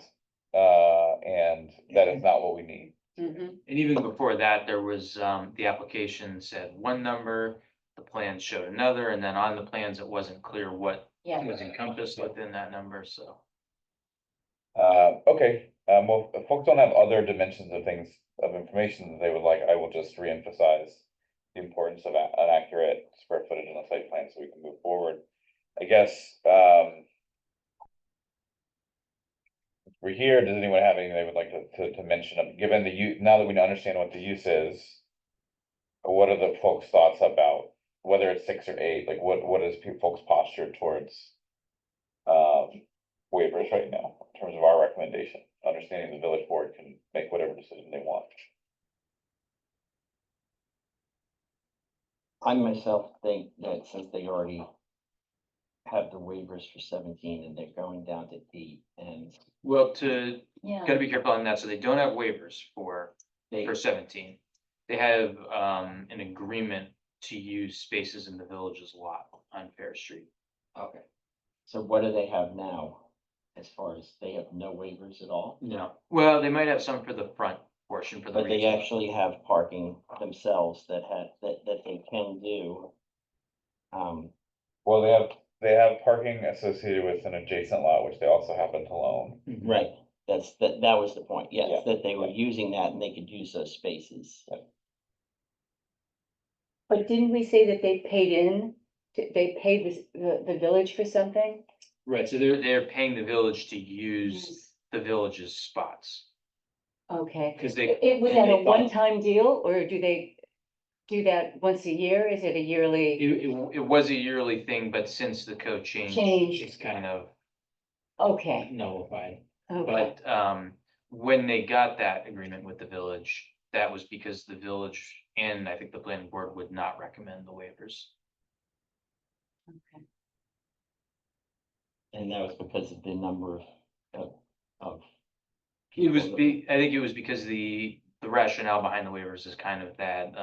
And that is not what we need. mhm, And even before that, there was, the application said one number, the plans showed another, and then on the plans, it wasn't clear what yeah, was encompassed within that number, so. Okay, well, if folks don't have other dimensions of things, of information that they would like, I will just reemphasize the importance of an accurate square footage in the site plan so we can move forward. I guess, we're here, does anyone have anything they would like to mention, given now that we understand what the use is? What are the folks' thoughts about whether it's 6 or 8, like what is folks' posture towards? Waivers right now, in terms of our recommendation, understanding the village board can make whatever decision they want. I myself think that since they already have the waivers for 17 and they're going down to 8 and Well, yeah. gotta be careful on that, so they don't have waivers for they, 17. They have, an agreement to use spaces in the village's lot on Fair Street. okay. So what do they have now? As far as they have no waivers at all? No, well, they might have some for the front portion for the. But they retail. actually have parking themselves that they can do. Well, they have parking associated with an adjacent lot, which they also happen to loan. Mhm. Right, That was the point, Yeah. yes, that they were using that and they could use those spaces. But didn't we say that they paid in, they paid the village for something? Right, so they're paying the village to use the village's spots, Okay, because they, it was and that they a thought- one-time deal, or do they do that once a year? Is it a yearly? it was a yearly thing, but since the code changed, Changed. it's kind of Okay, nullified. okay, But when they got that agreement with the village, that was because the village and I think the planning board would not recommend the waivers. okay. And that was because of the number of. It was people that- I think it was because the rationale behind the waivers is kind of that,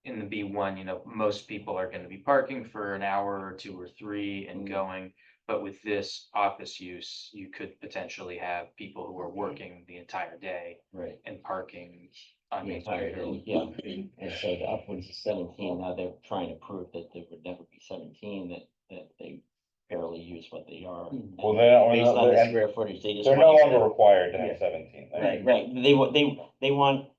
in the B1, you know, most people are gonna be parking for an hour or two or three and Mhm. going. But with this office use, you could potentially have people who are working the entire day Right. and parking on The Main entire Street. day, yeah, and so the upwards of 17, now they're trying to prove that there would never be 17, that they barely use what they are. Mhm. Well, they're not- Based on the and square footage, they just. They're no want- longer required to Yeah. have 17. Right, they want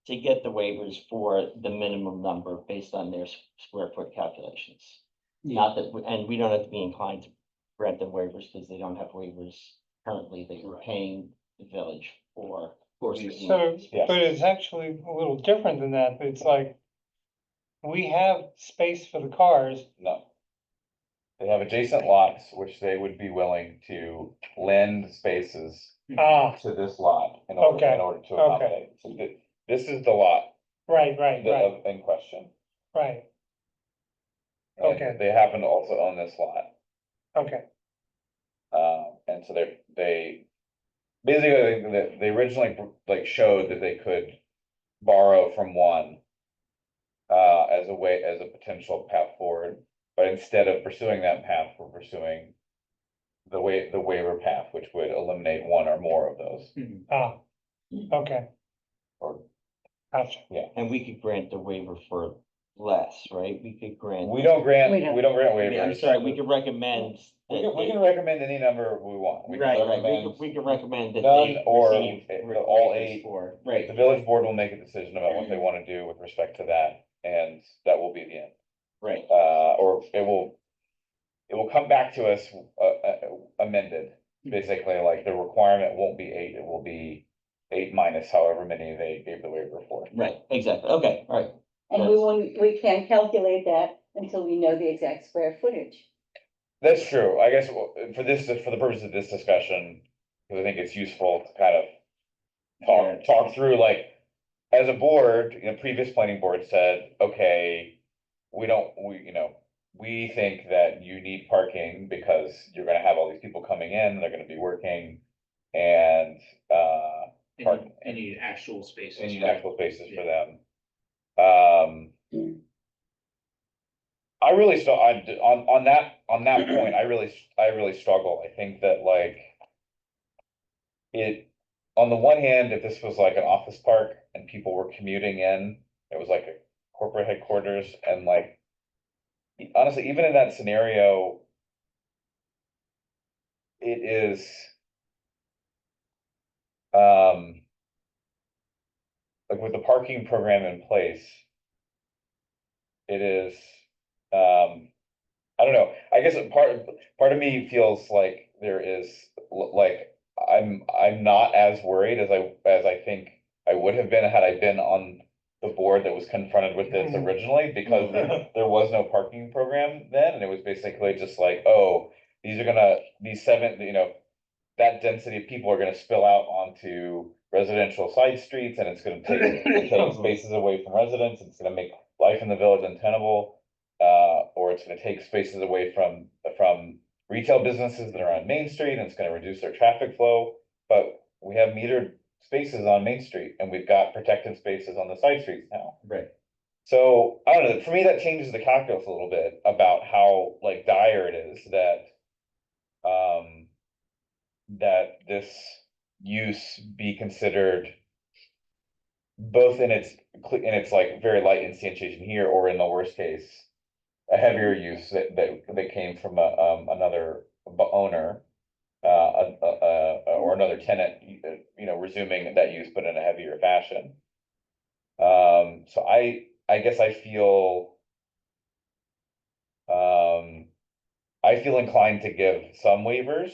to get the waivers for the minimum number based on their square foot calculations. Not that, and we don't have to be inclined to grant them waivers because they don't have waivers currently, they were paying the village for. using So, Yes. but it's actually a little different than that, it's like, we have space for the cars, No. They have adjacent lots, which they would be willing to lend spaces to this lot in Okay, order to accommodate. So this is the lot right, in question. right, And Okay. They happen to also own this lot. okay, And so they basically, they originally like showed that they could borrow from one. As a potential path forward, but instead of pursuing that path, we're pursuing. The waiver path, which would eliminate one or more of those, okay, or, gotcha. And we could grant the waiver for less, right? We could grant. we don't grant We don't. waivers. I'm sorry, we could recommend. We that can they- recommend any number we want. We can Right, recommend- we could recommend that none they or receive all waivers 8. for, The right, village board will make a decision about what they wanna do with respect to that, and that will be the end. right, Or it will come back to us, amended. Basically, like the requirement won't be 8, it will be 8 minus however many they gave the waiver for. right, exactly, okay, all right. And we can't calculate that until we know the exact square footage. That's true, I guess, for the purpose of this discussion, because I think it's useful to kind of talk through, like, as a board, previous planning board said, okay, we think that you need parking because you're gonna have all these people coming in, they're gonna be working, and, Any actual spaces. and you for need them. actual spaces for Yeah. them. I really still, on that point, I really struggle, I think that like. On the one hand, if this was like an office park and people were commuting in, it was like a corporate headquarters and like. Honestly, even in that scenario. It is. Like with the parking program in place. It is, I don't know, I guess part of me feels like there is, like, I'm not as worried as I think I would have been had I been on the board that was confronted with this originally, because there was no parking program then, and it was basically just like, oh, these 7, that density of people are gonna spill out onto residential side streets, and it's gonna take spaces away from residents, it's gonna make life in the village untenable. Or it's gonna take spaces away from retail businesses that are on Main Street, and it's gonna reduce their traffic flow. But we have metered spaces on Main Street, and we've got protected spaces on the side streets now. Right. So, I don't know, for me, that changes the calculus a little bit about how like dire it is that. That this use be considered. Both in its like very light instantiation here, or in the worst case. A heavier use that came from another owner. or another tenant, resuming that use, but in a heavier fashion. So I guess I feel inclined to give some waivers.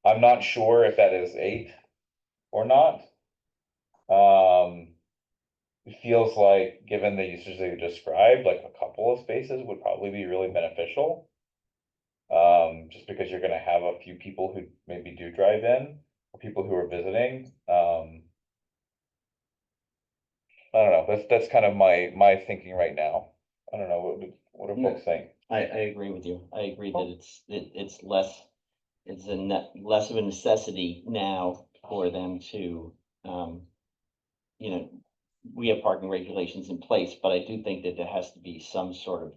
I'm not sure if that is 8 or not. It feels like, given the uses that you described, like a couple of spaces would probably be really beneficial. Just because you're gonna have a few people who maybe do drive in, or people who are visiting. I don't know, that's kind of my thinking right now. I don't know, what do Yeah. folks think? I agree with you. I agree that it's less, it's less of a necessity now for them to, we have parking regulations in place, but I do think that there has to be some sort of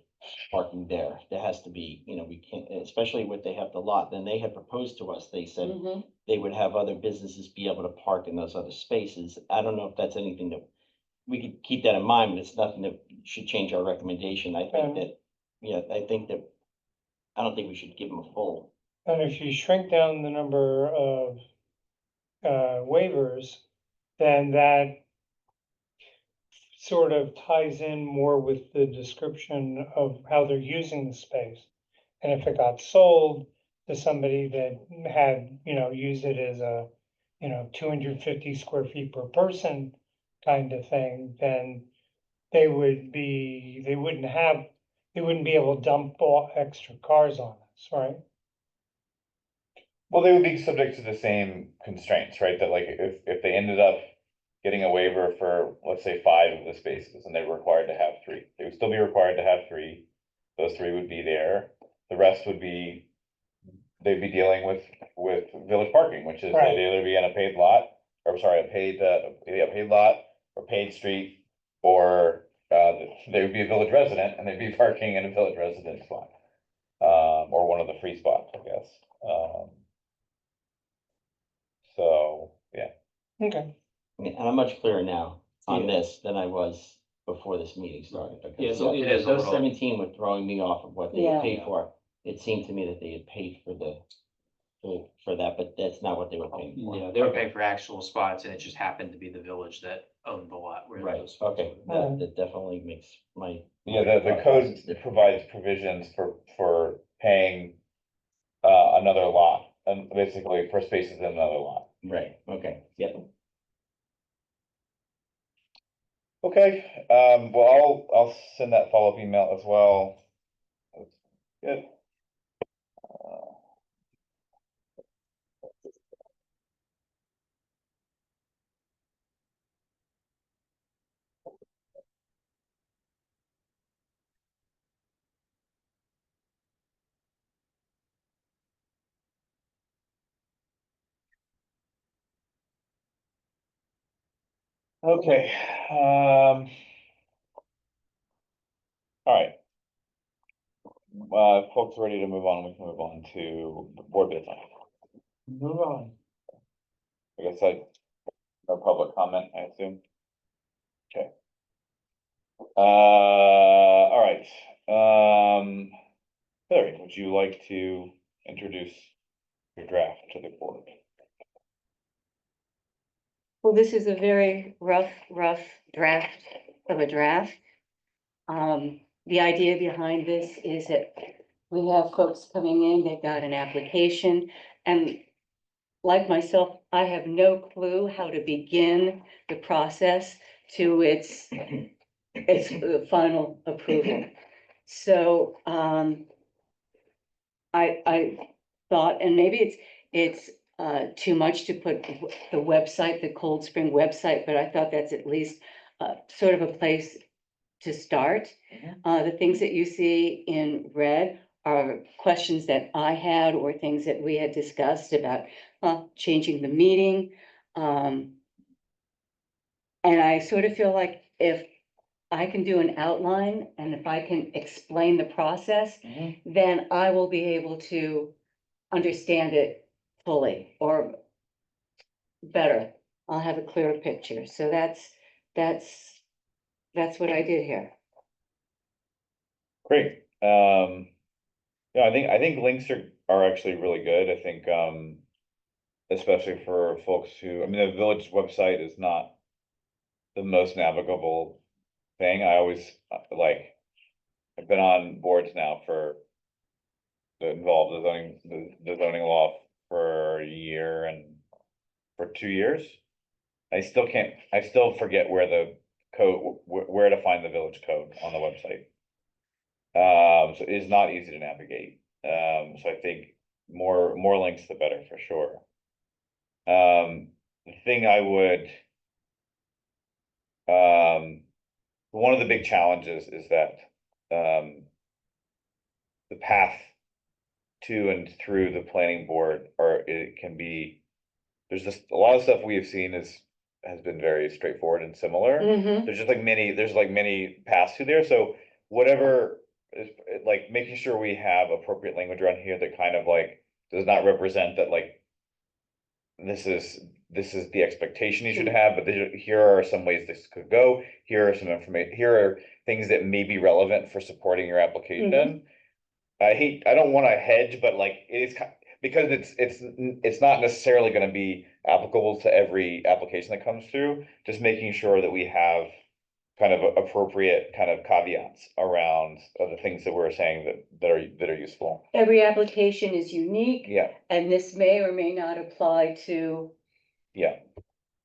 parking there. There has to be, we can't, especially what they have the lot, then they had proposed to us, they said Mhm. they would have other businesses be able to park in those other spaces. I don't know if that's anything that, we could keep that in mind, but it's nothing that should change our recommendation. I think that, I don't think we should give them a full. And if you shrink down the number of waivers, then that sort of ties in more with the description of how they're using the space. And if it got sold to somebody that had, used it as a, 250 square feet per person kind of thing, then they wouldn't be able to dump all extra cars on us, right? Well, they would be subject to the same constraints, right? That like if they ended up getting a waiver for, let's say, 5 of the spaces and they were required to have 3, they would still be required to have 3. Those 3 would be there. The rest would be, they'd be dealing with village parking, which is Right. they'd either be in a paid lot, or sorry, a paid lot or paid street, or they would be a village resident and they'd be parking in a village resident spot. Or one of the free spots, I guess. So, yeah. Okay. And I'm much clearer now on Yeah. this than I was before this meeting started. because, Yeah, so it is a those little- 17 were throwing me off of what they Yeah. had paid for. It seemed to me that they had paid for for that, but that's not what they were paying for. Yeah, they were paying for actual spots and it just happened to be the village that owned the lot. where Right, those- okay, Alright. that definitely makes my. Yeah, the thought code process different. provides provisions for paying another lot, and basically for spaces in another lot. Right, okay, yep. Okay, well, I'll send that follow-up email as well. Good. Okay, all right. Folks ready to move on, we can move on to the board business. Move on. I guess no public comment, I assume. Okay. All right, Hillary, would you like to introduce your draft to the board? Well, this is a very rough draft of a draft. The idea behind this is that we have folks coming in, they've got an application, and like myself, I have no clue how to begin the process to its final approval. So, I thought, and maybe it's too much to put the website, the Cold Spring website, but I thought that's at least sort of a place to start. The things that you see in red are questions that I had or things that we had discussed about changing the meeting. And I sort of feel like if I can do an outline and if I can explain the process, then I will be able to understand it fully or better. I'll have a clearer picture. So that's what I did here. Great, yeah, I think links are are actually really good, I think, especially for folks who, I mean, the village website is not the most navigable thing. I always, like, I've been on boards now for that involve the zoning law for a year and for 2 years. I still forget where the code, where to find the village code on the website. So it is not easy to navigate. So I think more links the better for sure. The thing I would, one of the big challenges is that, the path to and through the planning board, or it can be, there's just a lot of stuff we have seen has been very straightforward and similar. Mhm. There's like many paths through there, so whatever is, like, making sure we have appropriate language around here that kind of like does not represent that, like, this is the expectation you should have, but here are some ways this could go, here are some information, here are things that may be relevant for supporting your application. I don't wanna hedge, but like, it is because it's not necessarily gonna be applicable to every application that comes through, just making sure that we have kind of appropriate kind of caveats around the things that we're saying that are useful. Every application is unique, Yeah, and this may or may not apply to, yeah,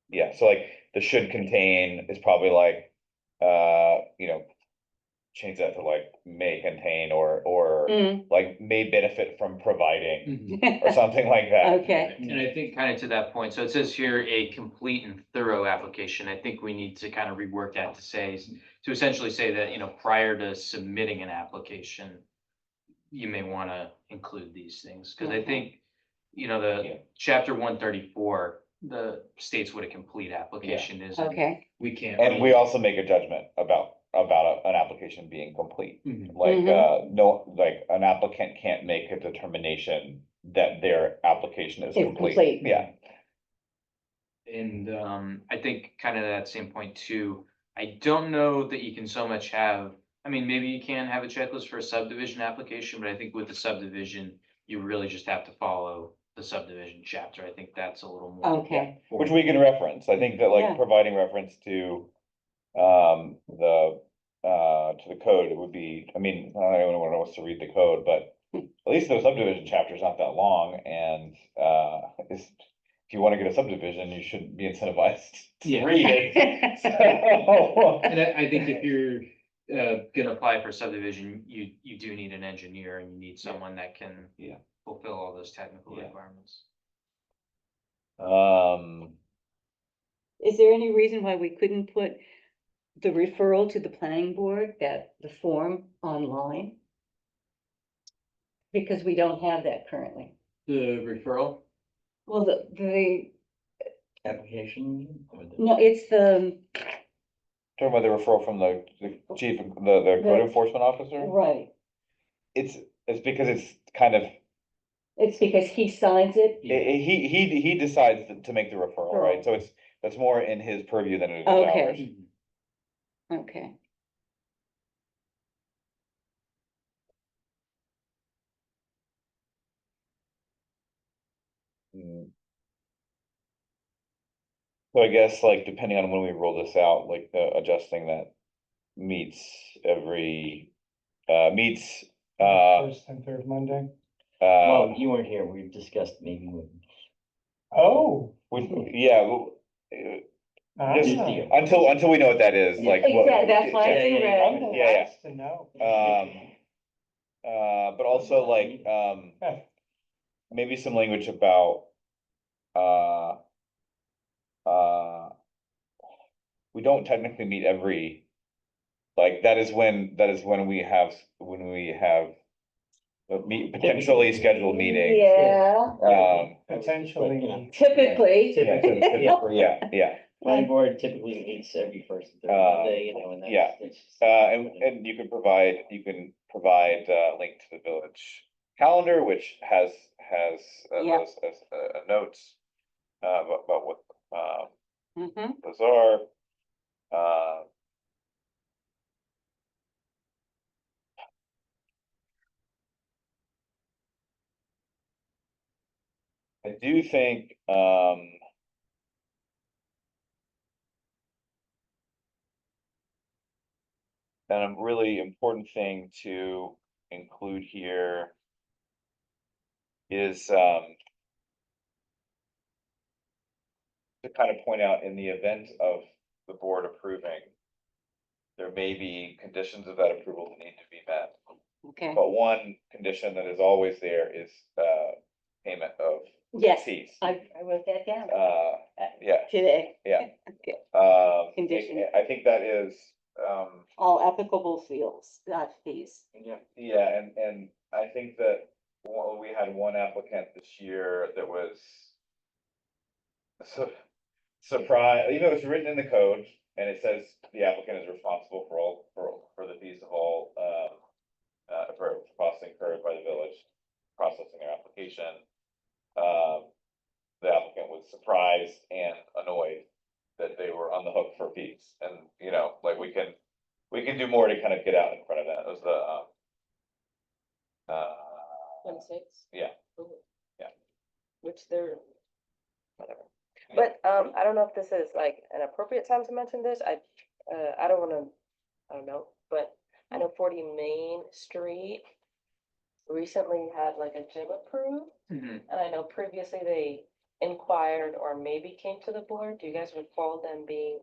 yeah, so like, the should contain is probably like, change that to like may contain or Mm. like may benefit from providing or something like that. Okay. And I think kind of to that point, so it says here a complete and thorough application. I think we need to kind of rework that to say, to essentially say that, prior to submitting an application, you may want to include these things, because I Okay. think, Yeah. the chapter 134, the states what a complete application is. and Okay. We can't. And we really- also make a judgment about an application being complete. Mhm. Like, Mhm. no, like, an applicant can't make a determination that their application is Is complete. complete. Yeah, And I think kind of that same point too, I don't know that you can so much have, I mean, maybe you can have a checklist for a subdivision application, but I think with the subdivision, you really just have to follow the subdivision chapter. I think that's a little more. Okay. which we can reference. I think that Yeah. like providing reference to, to the code, it would be, I mean, I don't know anyone wants to read the code, but at least the subdivision chapter is not that long, and, if you wanna get a subdivision, you shouldn't be incentivized to Yeah. read it. So- And I think if you're gonna apply for subdivision, you do need an engineer and you need someone that can. Yeah. Fulfill all those technical Yeah. requirements. Is there any reason why we couldn't put the referral to the planning board, the form online? Because we don't have that currently. The referral? Well, the, Application. no, it's the, Talking about the referral from the chief, the code enforcement officer, right, it's because it's kind of, it's because he signs it. he decides to make the referral, right? Referral. So that's more in his purview than it is Okay. ours. Okay. Mm. So I guess like depending on when we roll this out, like adjusting that meets every, meets, First and third Monday. Well, you weren't here, we discussed maybe with. Oh. yeah, well, just ah. until we know what that is, like. what- Exactly, that's why it's in Yeah, red. I'm the Yeah, yeah. last to know. But also like, maybe some language about, we don't technically meet every, like, that is when we have potentially scheduled meetings. Yeah, Potentially. typically. Yeah, Planning board typically meets every first and third Monday, and that's. yeah. that's just- And you can provide link to the village calendar, which has Yeah. those notes about what Mhm. those are. I do think, and a really important thing to include here is, to kind of point out in the event of the board approving, there may be conditions of that approval that need to be met. Okay, But one condition that is always there is, payment of yes, fees. I wrote that down Yeah, today. yeah. Okay. Condition. I think that is, All applicable fields, fees. Yeah. yeah, and I think that we had one applicant this year that was surprised, even though it's written in the code and it says the applicant is responsible for all, for the fees of all, for costs incurred by the village processing their application. The applicant was surprised and annoyed that they were on the hook for fees, and, you know, like, we can do more to kind of get out in front of that. It was the, 26? yeah. Mhm. Yeah. Which they're, whatever. But, I don't know if this is like an appropriate time to mention this, I don't wanna, I don't know, but I know 40 Main Street recently had like a gym approved, Mhm. and I know previously they inquired or maybe came to the board. Do you guys recall them being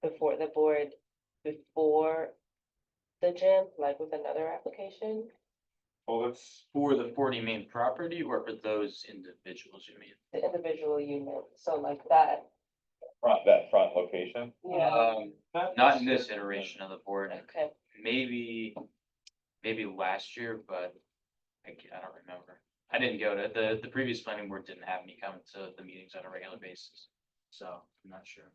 before the board, before the gym, like with another application? Well, it's, For the 40 main property or for those individuals, you mean? The individual unit, so like that, that front location. yeah, Not in this iteration of the board, okay. maybe last year, but I don't remember. I didn't go to, the previous planning board didn't have me come to the meetings on a regular basis, so I'm not sure.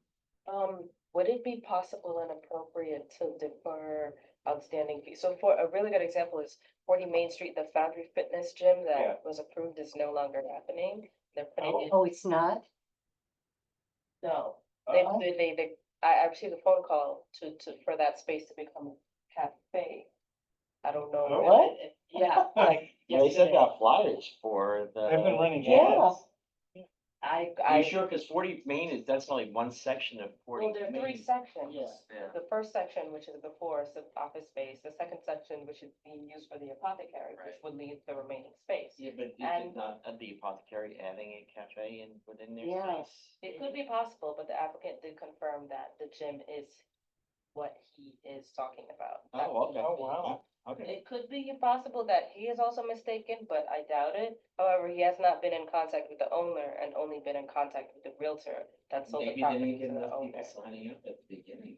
Would it be possible and appropriate to defer outstanding fees? So for a really good example is 40 Main Street, the Foundry Fitness Gym Yeah. that was approved is no longer happening. They're putting it, Oh, it's not? no, Oh. I received a phone call for that space to become a cafe. I don't know. if What? Yeah, like Yeah, they sent yesterday. out flyers for the. They've been running Yeah. ads. Are you sure? Cause 40 Main is, that's only one section of 40 Well, there are three Main. sections. Yeah. Yeah. The first section, which is before, is the office space, the second section, which is being used for the apothecary, which Right. would leave the remaining space. Yeah, but is And- it not at the apothecary adding a cafe in within their Yeah. space? It could be possible, but the applicant did confirm that the gym is what he is talking about. That- Oh, okay. Oh, wow. Okay. It could be possible that he is also mistaken, but I doubt it. However, he has not been in contact with the owner and only been in contact with the realtor that sold the Maybe they didn't property get to the enough people owner. signing up at the beginning.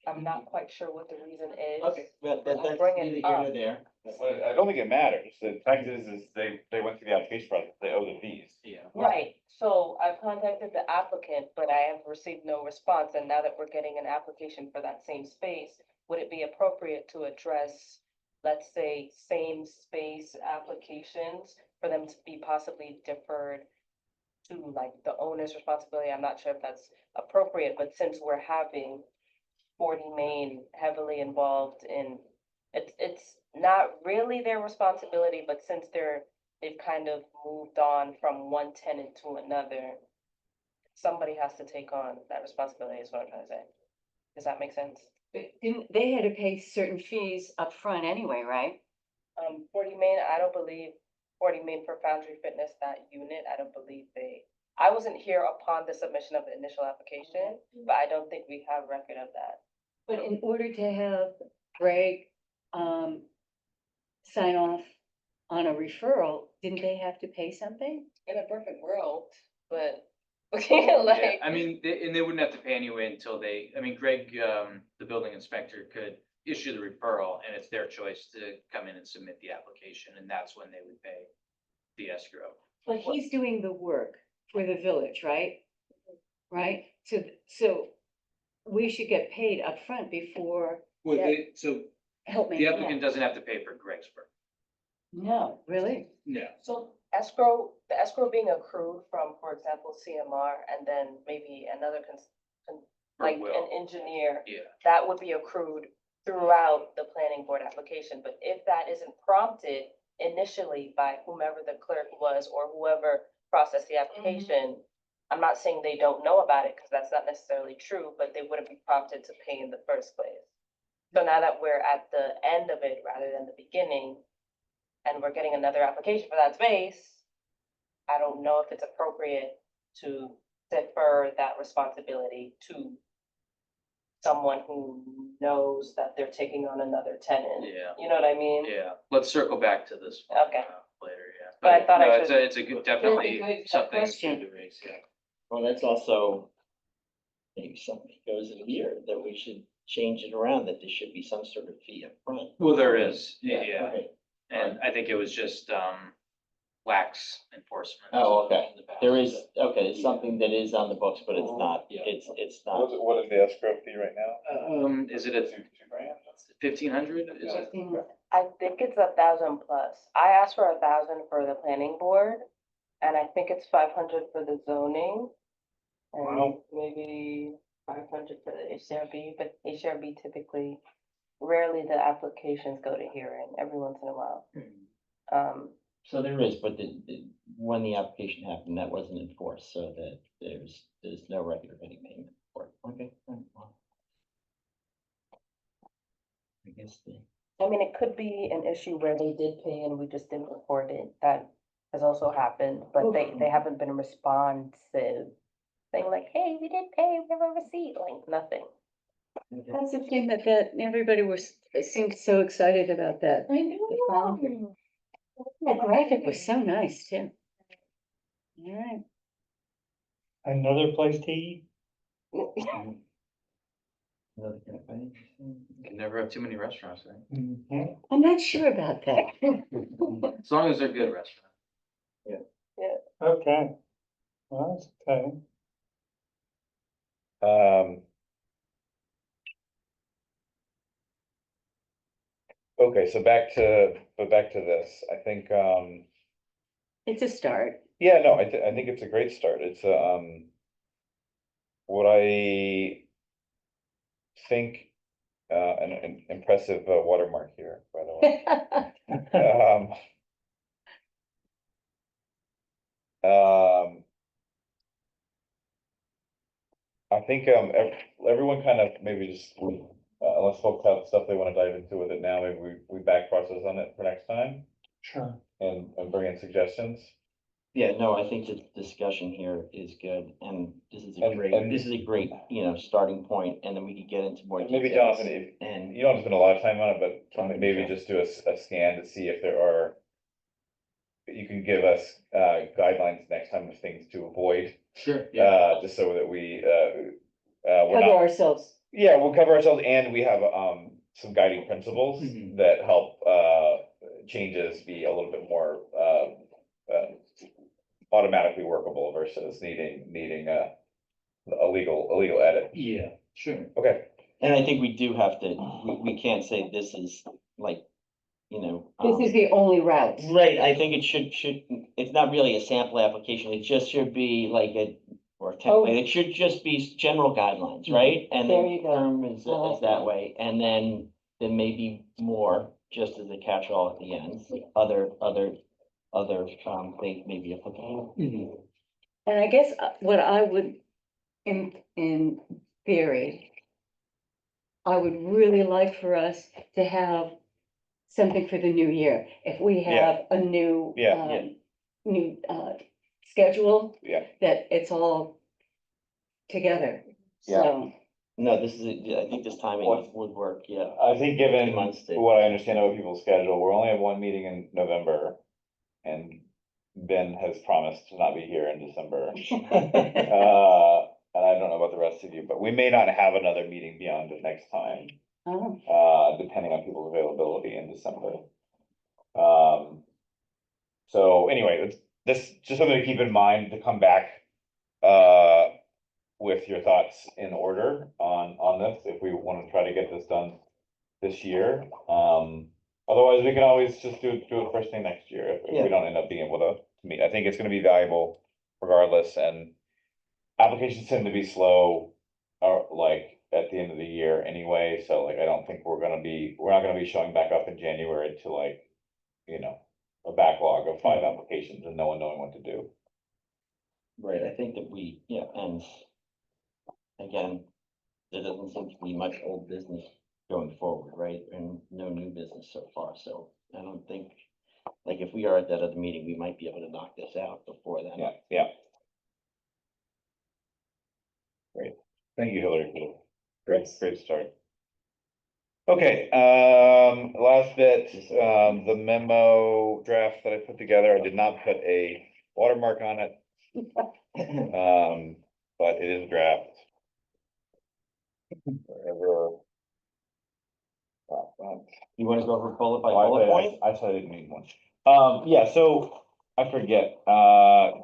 I'm not quite sure what the reason is. Okay, but I'll that's bring neither it here up. nor there. But I don't think it matters. The fact is they went through the application process, they owe the fees. Yeah. Right, so I've contacted the applicant, but I have received no response, and now that we're getting an application for that same space, would it be appropriate to address, let's say, same space applications for them to be possibly deferred to like the owner's responsibility? I'm not sure if that's appropriate, but since we're having 40 Main heavily involved in, it's not really their responsibility, but since they've kind of moved on from one tenant to another, somebody has to take on that responsibility, is what I'm trying to say. Does that make sense? But didn't, they had to pay certain fees up front anyway, right? 40 Main, I don't believe, 40 Main for Foundry Fitness, that unit, I don't believe I wasn't here upon the submission of the initial application, but I don't think we have record of that. But in order to have Greg, sign off on a referral, didn't they have to pay something? In a perfect world, but, Yeah, like. I mean, they wouldn't have to pay anyway until Greg, the building inspector could issue the referral, and it's their choice to come in and submit the application, and that's when they would pay the escrow. But he's doing the work for the village, right? Right? So we should get paid upfront before, Well, Yeah. so help me. the applicant doesn't have to pay for Greg's work. No, really? No. So the escrow being accrued from, for example, CMR, and then maybe another like an Will. engineer, Yeah. that would be accrued throughout the planning board application, but if that isn't prompted initially by whomever the clerk was or whoever process the application, I'm not saying they don't know about it, because that's not necessarily true, but they wouldn't be prompted to pay in the first place. So now that we're at the end of it rather than the beginning, and we're getting another application for that space, I don't know if it's appropriate to defer that responsibility to someone who knows that they're taking on another tenant. Yeah. You know what I mean? Yeah, let's circle back to this one. Okay. Later, yeah. But I thought no, I it's should- a, it's a good, definitely good something question. to raise, yeah. Well, that's also maybe something goes in here that we should change it around, that there should be some sort of fee up front. Well, there is, yeah, Okay. and I think it was just, lax enforcement. Oh, okay. in the past. There is, okay, it's something that is on the books, but it's not, Yeah. it's not. What is the escrow fee right now? Is it a Two grand? 1,500, is it? I think it's 1,000 plus. I asked for 1,000 for the planning board, and I think it's 500 for the zoning. And Wow. maybe 500 for the HRB, but HRB typically, rarely the applications go to hearing, every once in a while. So there is, but when the application happened, that wasn't enforced, so that there's no record of any payment for it. Okay. Well, I guess I mean, it could be an issue where they did pay and we just didn't report it. That has also happened, but they haven't been responsive. Saying like, hey, we did pay, we have a receipt, like nothing. That's the thing that everybody seemed so excited about that. I The founder. The graphic was so nice too. All right. Another place to eat? another campaign. You can never have too many restaurants, right? Mhm. I'm not sure about that. As long as they're good restaurants. Okay. Well, that's okay. Okay, so back to this, I think, It's a start. yeah, no, I think it's a great start, it's, what I think, an impressive watermark here, by the way. I think, everyone kind of maybe just, unless folks have stuff they wanna dive into with it now, maybe we back process on it for next time Sure. and bring in suggestions. Yeah, no, I think the discussion here is good, and this is a And- great, and- this is a great, starting point, and then we could get into more Maybe details. Jonathan, if, And, you don't have to spend a lot of time on it, but Something maybe to show. just do a scan to see if there are. You can give us guidelines next time of things to avoid, sure, just so that we we're Cover not, ourselves. yeah, we'll cover ourselves and we have some guiding principles Mhm. that help changes be a little bit more automatically workable versus needing a legal edit. Yeah, sure. Okay, And I think we do have to, we can't say this is like, This is the only route. Right, I think it should, it's not really a sample application, it just should be like or a template, it should just be general guidelines, right? And There then you go. term is I like that that. way, and then maybe more, just as a catch-all at the end, other things may be applicable. And I guess what I would, in theory, I would really like for us to have something for the new year. If we have a new, Yeah. new, schedule, yeah, that it's all together. Yeah. So, No, I think this timing would work, yeah. I think given 2 months to- what I understand about people's schedule, we're only have one meeting in November. And Ben has promised to not be here in December. And I don't know about the rest of you, but we may not have another meeting beyond the next time, depending on people's availability in December. So anyway, this just something to keep in mind to come back, with your thoughts in order on this, if we want to try to get this done this year. Otherwise, we can always just do it first thing next year if Yeah. we don't end up being able to meet. I think it's gonna be valuable regardless, and applications tend to be slow, or like at the end of the year anyway, so like I don't think we're not gonna be showing back up in January to like, a backlog of 5 applications and no one knowing what to do. Right, I think that and again, there doesn't seem to be much old business going forward, right? And no new business so far, so I don't think, like, if we are at that other meeting, we might be able to knock this out before then. Yeah, yeah. Great, thank you, Hillary, for the great, Yes. great start. Okay, last bit, the memo draft that I put together, I did not put a watermark on it. But it is a draft. Wherever. You wanna go over bullet by Oh, bullet point? I said I didn't need one. Yeah, so I forget,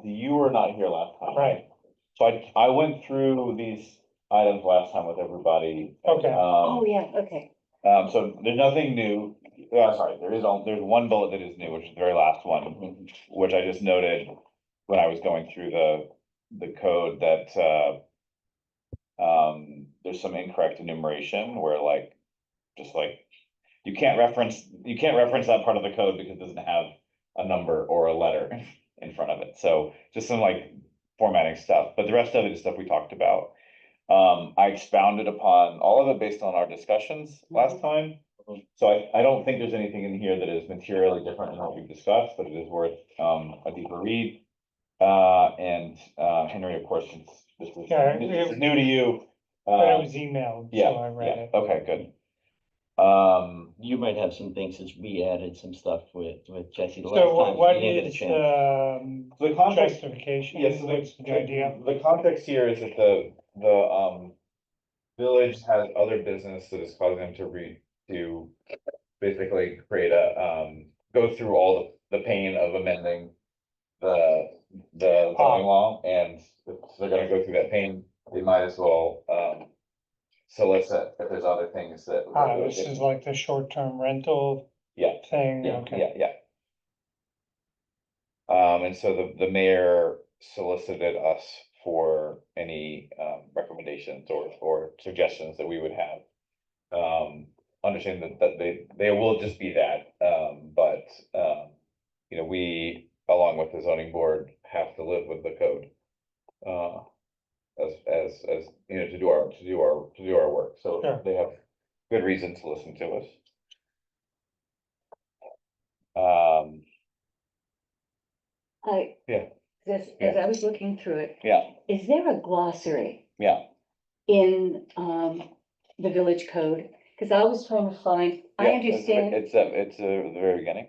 you were not here last time. Right. So I went through these items last time with everybody. Okay. Oh, yeah, okay. So there's nothing new. Sorry, there's one bullet that is new, which is the very last one, which I just noted when I was going through the code that, there's some incorrect enumeration where like, just like, you can't reference that part of the code because it doesn't have a number or a letter in front of it. So just some like formatting stuff, but the rest of it is stuff we talked about. I expounded upon all of it based on our discussions last time. So I don't think there's anything in here that is materially different than what we've discussed, but it is worth a deeper read. And Henry, of course, since this is new to you. But it was emailed, Yeah, so I read yeah, it. okay, good. You might have some things since we added some stuff with Jesse the last So time. what you didn't get a is, chance. The context, justification? yes, What's the idea? the context here is that the village has other business that is causing them to basically create go through all the pain of amending the zoning law, and if they're gonna go through that pain, they might as well, solicit if there's other things that. This is like the short-term rental Yeah, thing, yeah, okay. yeah. And so the mayor solicited us for any, recommendations or suggestions that we would have. Understand that they will just be that, but, you know, we, along with the zoning board, have to live with the code. As, you know, to do our work, so Sure. they have good reason to listen to us. Yeah. As I was looking through it, Yeah, is there a glossary yeah. in, the village code? Cause I was trying to find, I Yeah, understand, It's the very beginning.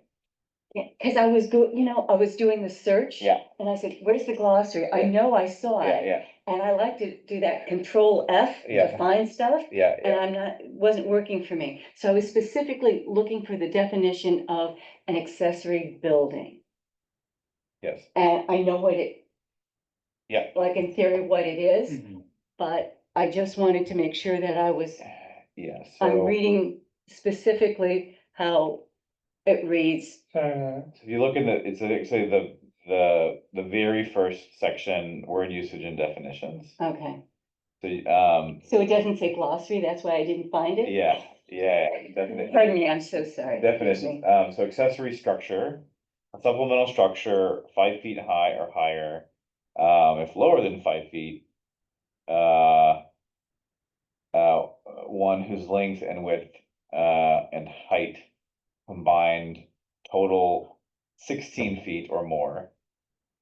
cause I was I was doing the search. Yeah. And I said, where's the glossary? I Yeah. know I saw Yeah, it, yeah, and I like to do that Control F Yeah. to find stuff. yeah, And yeah, wasn't working for me. So I was specifically looking for the definition of an accessory building. yes, And I know what it, yeah, like in theory, what it is, Mhm. but I just wanted to make sure that yeah, I'm so. reading specifically how it reads. So, If you look in it's actually the very first section, word usage and definitions. Okay, So, so it doesn't say glossary, that's why I didn't find it? yeah, definitely. Pardon me, I'm so sorry. Definitions, so accessory structure, a supplemental structure 5 feet high or higher, if lower than 5 feet. One whose length and width, and height combined total 16 feet or more.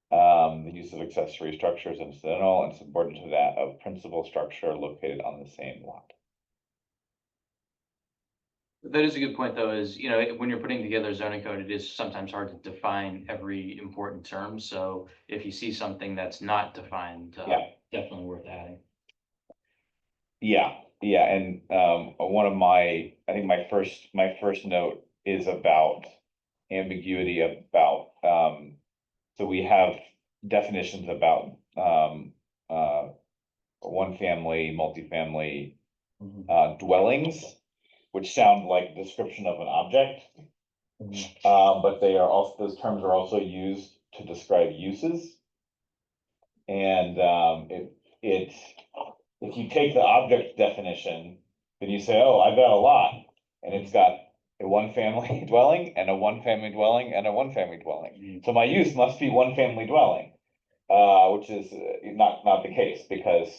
The use of accessory structures incidental and subordinate to that of principal structure located on the same lot. That is a good point, though, is, you know, when you're putting together a zoning code, it is sometimes hard to define every important term. So if you see something that's not defined, Yeah. definitely worth adding. Yeah, and one of I think my first note is about ambiguity about, so we have definitions about one family, multifamily dwellings, which sound like a description of an object. But they are also, those terms are also used to describe uses. And if you take the object definition, then you say, oh, I've got a lot, and it's got a one-family dwelling and a one-family dwelling and a one-family dwelling. So my use must be one-family dwelling. which is not the case, because,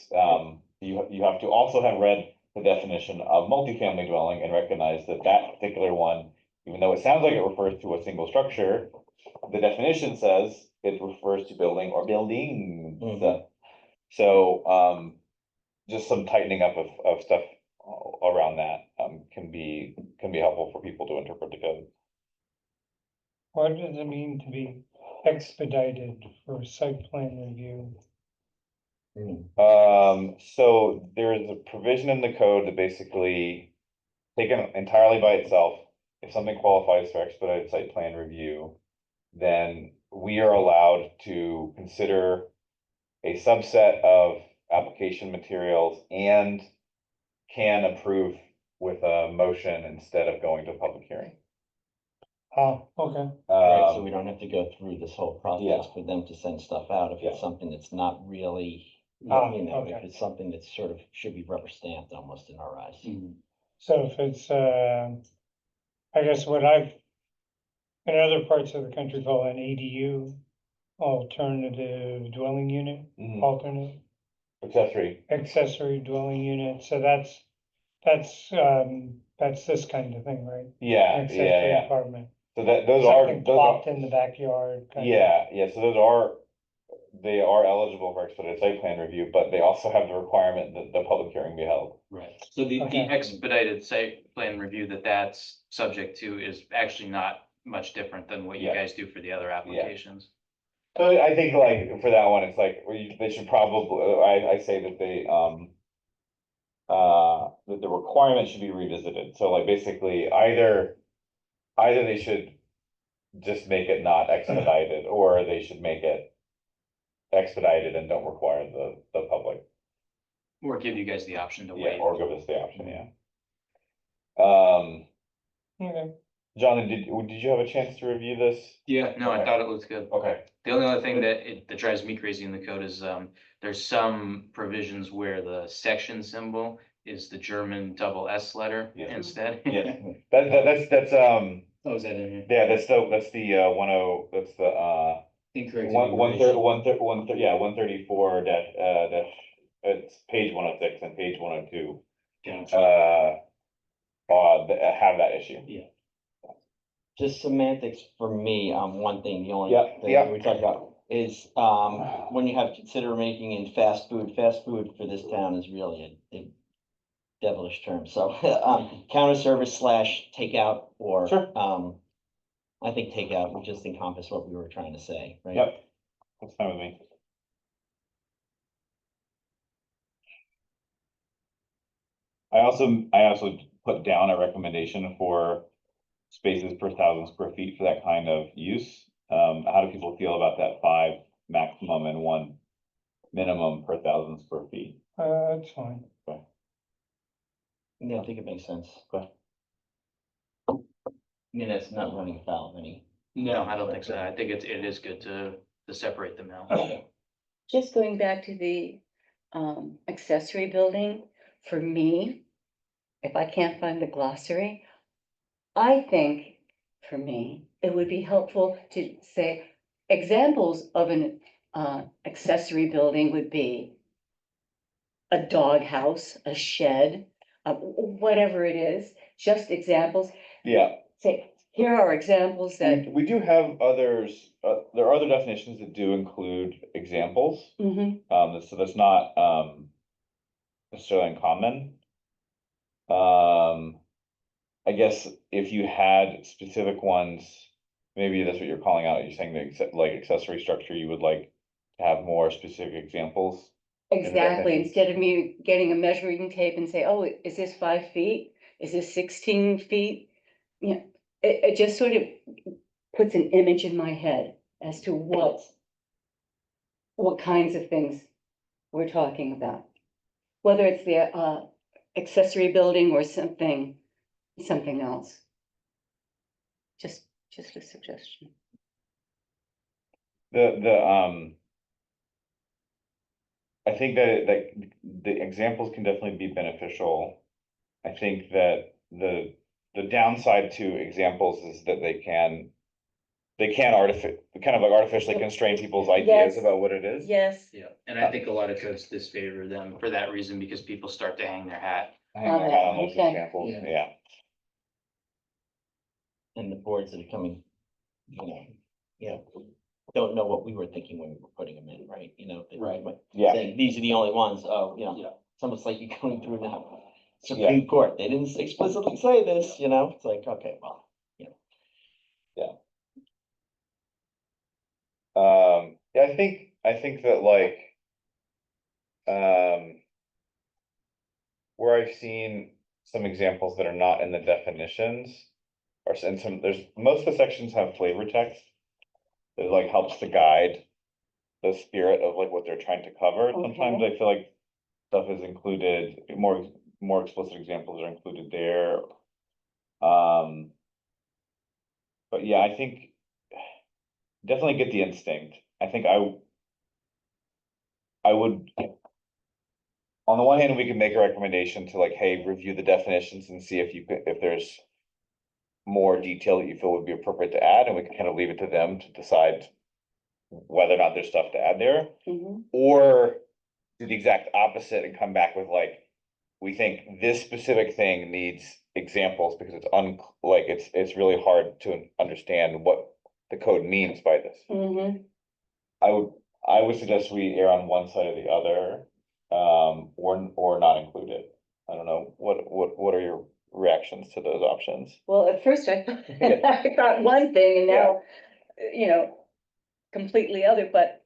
you have to also have read the definition of multifamily dwelling and recognize that that particular one, even though it sounds like it refers to a single structure, the definition says it refers to building or buildings. Mhm. So, just some tightening up of stuff around that, can be helpful for people to interpret the code. What does it mean to be expedited for site plan review? So there is a provision in the code that basically, taken entirely by itself, if something qualifies for expedited site plan review, then we are allowed to consider a subset of application materials and can approve with a motion instead of going to public hearing. Oh, okay, Right, so Um, we don't have to go through this whole process Yeah. for them to send stuff out if Yeah. it's something that's not really, Ah, you know, if okay. it's something that's sort of should be rubber stamped almost in our eyes. so if it's, I guess what I've, in other parts of the country call an ADU, alternative dwelling unit, mhm, alternate accessory, accessory dwelling unit, so that's this kind of thing, right? yeah, Accessory yeah. apartment, So those are, something plopped in the backyard. kind of. yeah, so they are eligible for expedited site plan review, but they also have the requirement that the public hearing be held. Right. So the Okay. expedited site plan review that's subject to is actually not much different than what you Yeah. guys do for the other applications. So I think like for that one, it's like, they should probably, I say that that the requirement should be revisited. So like basically either they should just make it not expedited, or they should make it expedited and don't require the public, Or give you guys the option to yeah, waive. or give us the option, yeah. Okay, John, did you have a chance to review this? Yeah, no, I Okay. thought it looked good. Okay, The only other thing that drives me crazy in the code is, there's some provisions where the section symbol is the German double S letter Yeah. instead. yes, that's, Oh, is that in here? yeah, that's the, that's the, Incorrect. yeah, 134 dash, it's page 106 and page 102. Have that issue. Yeah. Just semantics for me, one thing, the only Yeah, thing yeah. we talked about is, when you have consider making in fast food for this town is really a devilish term, so, counter service / takeout, or, Sure. I think takeout would just encompass what we were trying to say, right? Yep, that's fine with me. I also put down a recommendation for spaces per 1,000 square feet for that kind of use. How do people feel about that 5 maximum and 1 minimum per 1,000 square feet? that's fine. Yeah, I think it makes sense. Okay. I mean, that's not running afoul of any. No, I don't think so. I think it is good to separate them out. Just going back to the accessory building, for me, if I can't find the glossary, I think, for me, it would be helpful to say, examples of an accessory building would be a doghouse, a shed, whatever it is, just examples. Yeah, Say, here are examples that, we do have others, there are other definitions that do include examples. Mhm. So that's not, necessarily uncommon. I guess if you had specific ones, maybe that's what you're calling out, you're saying that like accessory structure, you would like to have more specific examples. exactly, definitions. instead of me getting a measuring tape and say, oh, is this 5 feet? Is this 16 feet? Yeah, it just sort of puts an image in my head as to what kinds of things we're talking about. Whether it's the accessory building or something else. Just a suggestion. I think that the examples can definitely be beneficial. I think that the downside to examples is that they can they can kind of like artificially constrain people's ideas Yes. about what it is. Yes, Yeah, and I think a lot of codes disfavor them for that reason, because people start to hang their hat. I hang my hat on those Okay. examples, Yeah. yeah. And the boards that are coming, don't know what we were thinking when we were putting them in, right? Right. Yeah. Saying, these are the only ones, it's almost like you're going through now. Supreme Court, they didn't explicitly say this, it's like, okay, well. Yeah, I think that like. Where I've seen some examples that are not in the definitions. Or in some, most of the sections have flavor text. That like helps to guide. The spirit of like what they're trying to cover. Sometimes I feel like. Stuff is included, more explicit examples are included there. But yeah, I think. Definitely get the instinct. I think I would. On the one hand, we can make a recommendation to like, hey, review the definitions and see if there's. More detail that you feel would be appropriate to add, and we can kind of leave it to them to decide. Whether or not there's stuff to add there, mhm, or do the exact opposite and come back with like. We think this specific thing needs examples because it's really hard to understand what the code means by this. mhm. I would suggest we err on one side or the other, or not include it. I don't know, what are your reactions to those options? Well, at first I, Yeah. I thought one thing and now, completely other, but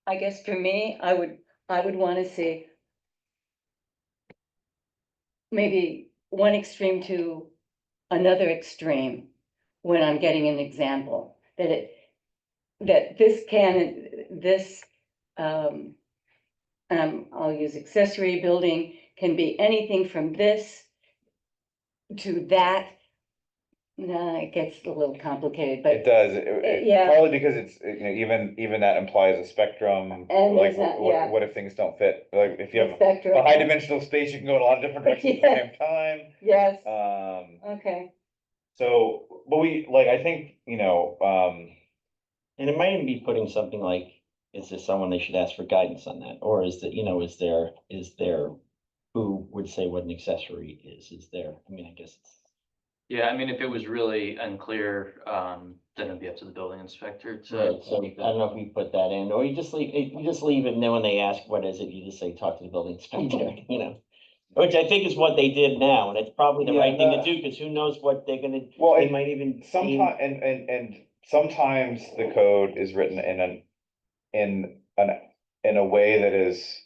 I guess for me, I would wanna see maybe one extreme to another extreme when I'm getting an example, that this, I'll use accessory building, can be anything from this to that. Nah, it gets a little complicated, It but does, yeah. partly because it's, even that implies a spectrum, And like, there's that, yeah. what if things don't fit? Like, if you the have spectrum. a high dimensional space, you can go in a lot of different directions at the Yeah. same time. Yes, okay. So, but I think, And it might even be putting something like, is there someone they should ask for guidance on that? Or is there, who would say what an accessory is there? I guess it's. Yeah, I mean, if it was really unclear, then it'd be up to the building inspector to. Right, so I don't know if we put that in, or you just leave it, and then when they ask, what is it, you just say, talk to the building inspector, Which I think is what they did now, and it's probably the Yeah, right thing to do, because who knows what they're gonna, well, they might even. sometimes, and sometimes the code is written in a way that is.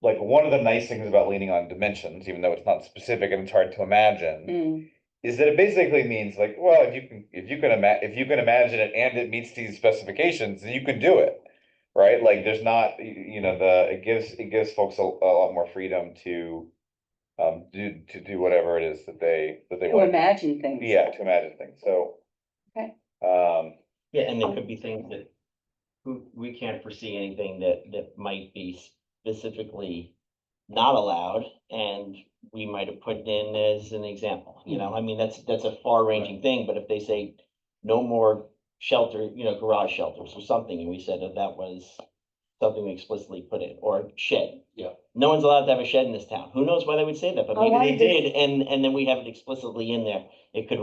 Like, one of the nice things about leaning on dimensions, even though it's not specific and it's hard to imagine. Mm, Is that it basically means like, well, if you can imagine it and it meets these specifications, then you can do it. Right, like there's not, it gives folks a lot more freedom to. Do whatever it is that they to want. imagine things. Yeah, to imagine things, so. Okay. Yeah, and there could be things that, we can't foresee anything that might be specifically not allowed, and we might have put it in as an example, that's a far ranging thing, but if they say no more shelter, garage shelters or something, and we said that was something we explicitly put in, or shed. Yeah. No one's allowed to have a shed in this town. Who knows why they would say that, but Oh, maybe why they did- did, and then we have it explicitly in there. It could.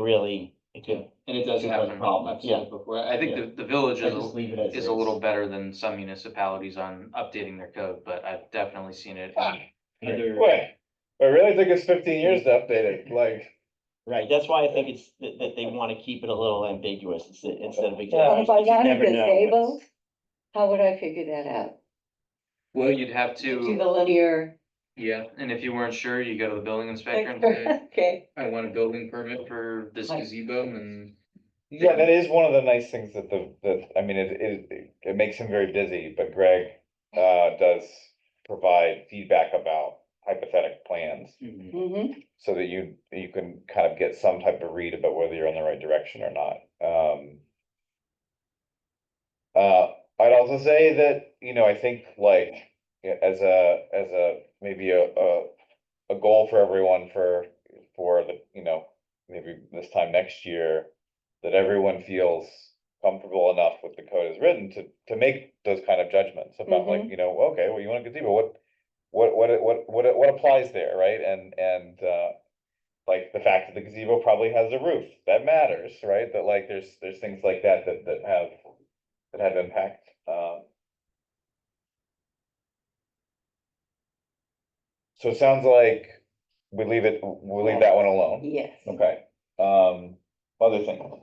And it does Could happen, cause problems, I've seen it before. I think Yeah. the village I just leave it as is it a is. little better than some municipalities on updating their code, but I've definitely seen it. in other- Wait, it really took us 15 years to update it, like. Right, that's why I think it's, that they wanna keep it a little ambiguous instead of. And exact- if I you wanted never know. disabled, how would I figure that out? Well, you'd have Do to, the linear. yeah, and if you weren't sure, you go to the building inspector and say, Okay, I want a building permit for this Like- gazebo, and Yeah, that is one of the nice things that it makes him very busy, but Greg, does provide feedback about hypothetical plans. mm-hmm, So that you can kind of get some type of read about whether you're in the right direction or not. I'd also say that, I think like, as maybe a goal for everyone for the, maybe this time next year. that everyone feels comfortable enough with the code as written to make those kind of judgments about like, you know, okay, well, you want a gazebo, what applies there, right? And like the fact that the gazebo probably has a roof, that matters, right? That like, there's things like that that have impact. So it sounds like we'll leave that one alone. Yes. Okay, other things.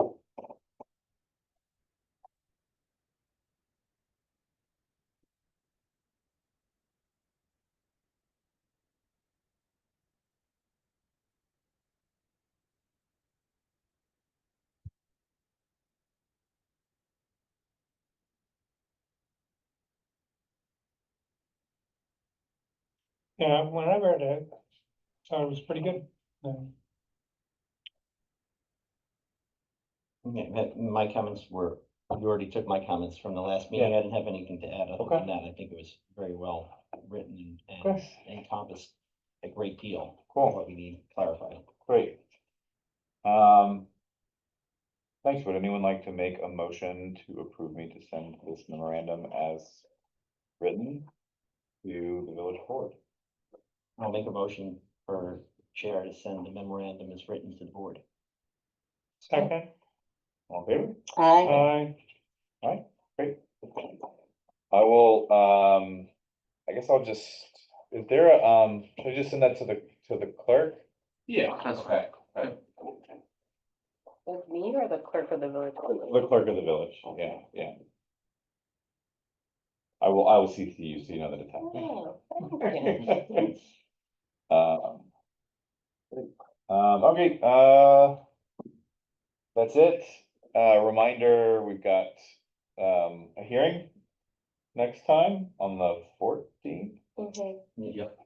Yeah, when I read it, so it was pretty good. My comments were, you already took my comments from the last meeting. I didn't have anything to add other than that. I think it was very well written and Okay. encompassed a great deal. Cool. What we need clarified. Great. Thanks. Would anyone like to make a motion to approve me to send this memorandum as written to the village board? I'll make a motion for chair to send the memorandum as written to the board. Second, All in favor? I, Great. I will, I guess I'll just, is there a, should I just send that to the clerk? Yeah, that's Okay. With me or the clerk of the village? The clerk of the village, yeah. I will CC you so you know that it's happening. Okay, that's it. Reminder, we've got, a hearing next time on the 14th, Yep.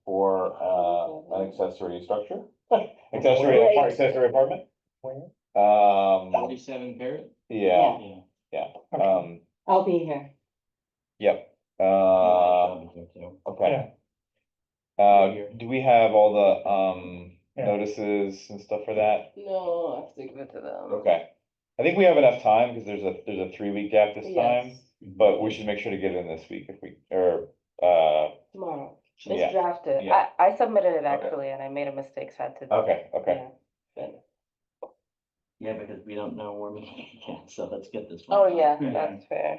for, an accessory structure. Right. Accessory apartment. where? 47 Barrett? Yeah, Yeah. I'll be here. yep, I'll be here too. okay. Yeah. Do we have all the, Yeah. notices and stuff for that? No, I have to give it to them. Okay, I think we have enough time, because there's a 3-week gap this time, Yes, but we should make sure to get it in this week if we, or, tomorrow. Yeah, It's drafted. yeah. I submitted it Okay. actually and I made a mistake, so I had to. okay, Yeah. Yeah, because we don't know where we can, so let's get this Oh, one. yeah, that's fair.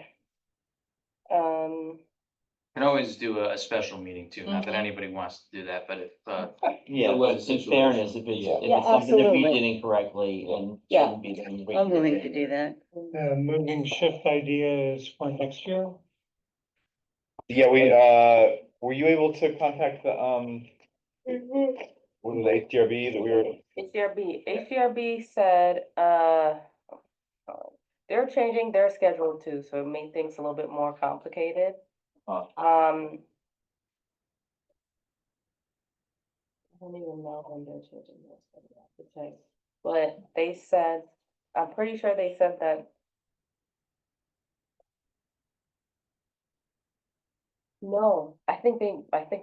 Can always do a special meeting too, not that Mhm. anybody wants to do that, but if, Yeah, was a in situation. fairness, if Yeah. it's something that we absolutely. did incorrectly and Yeah. shouldn't be, then we. I'm willing to do that. The moving shift idea is for next year. yeah, were you able to contact the, what was it, HDRB that we were? HDRB said, they're changing their schedule too, so it made things a little bit more complicated. Huh. I don't even know when they're changing their schedule, I have to check. But they said, I'm pretty sure they said that. No, I think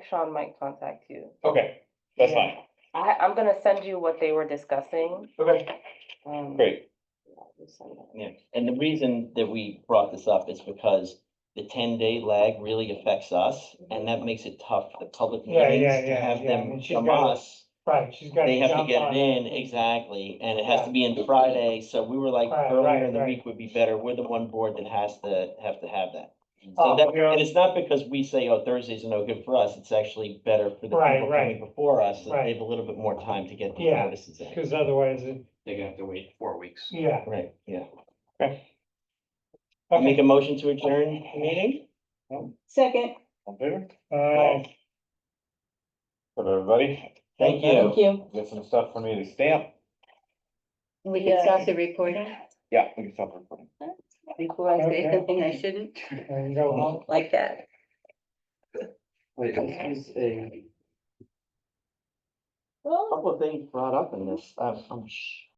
Sean might contact you. Okay, that's Yeah. fine, I'm gonna send you what they were discussing. okay, great, Yeah, and the reason that we brought this up is because the 10-day lag really affects us, and that makes it tough for the public Yeah, meetings yeah, to yeah, have yeah. I them mean, she's from gotta- us. Right, she's got. They have to jump get on it in, exactly, and it has to Yeah. be in Friday, so we were like, Right, earlier in the right. week would be better, we're the one board that has to have that. Oh, So that, yeah. and it's not because we say, oh, Thursdays are no good for us, it's actually better for the Right, people right. coming before us, so Right. they have a little bit more time to get the Yeah. notices in. Cause otherwise it, they're gonna have to wait 4 weeks. yeah. Right, yeah. Okay. Make a motion to adjourn the meeting? Second, all in favor? Uh, For everybody, Thank thank you. you. get some stuff for me to stamp, We can stop the recording yeah, we can stop recording. before I say Okay. something I shouldn't, and go home. like that. Wait, this is a couple of things brought up in this, I'm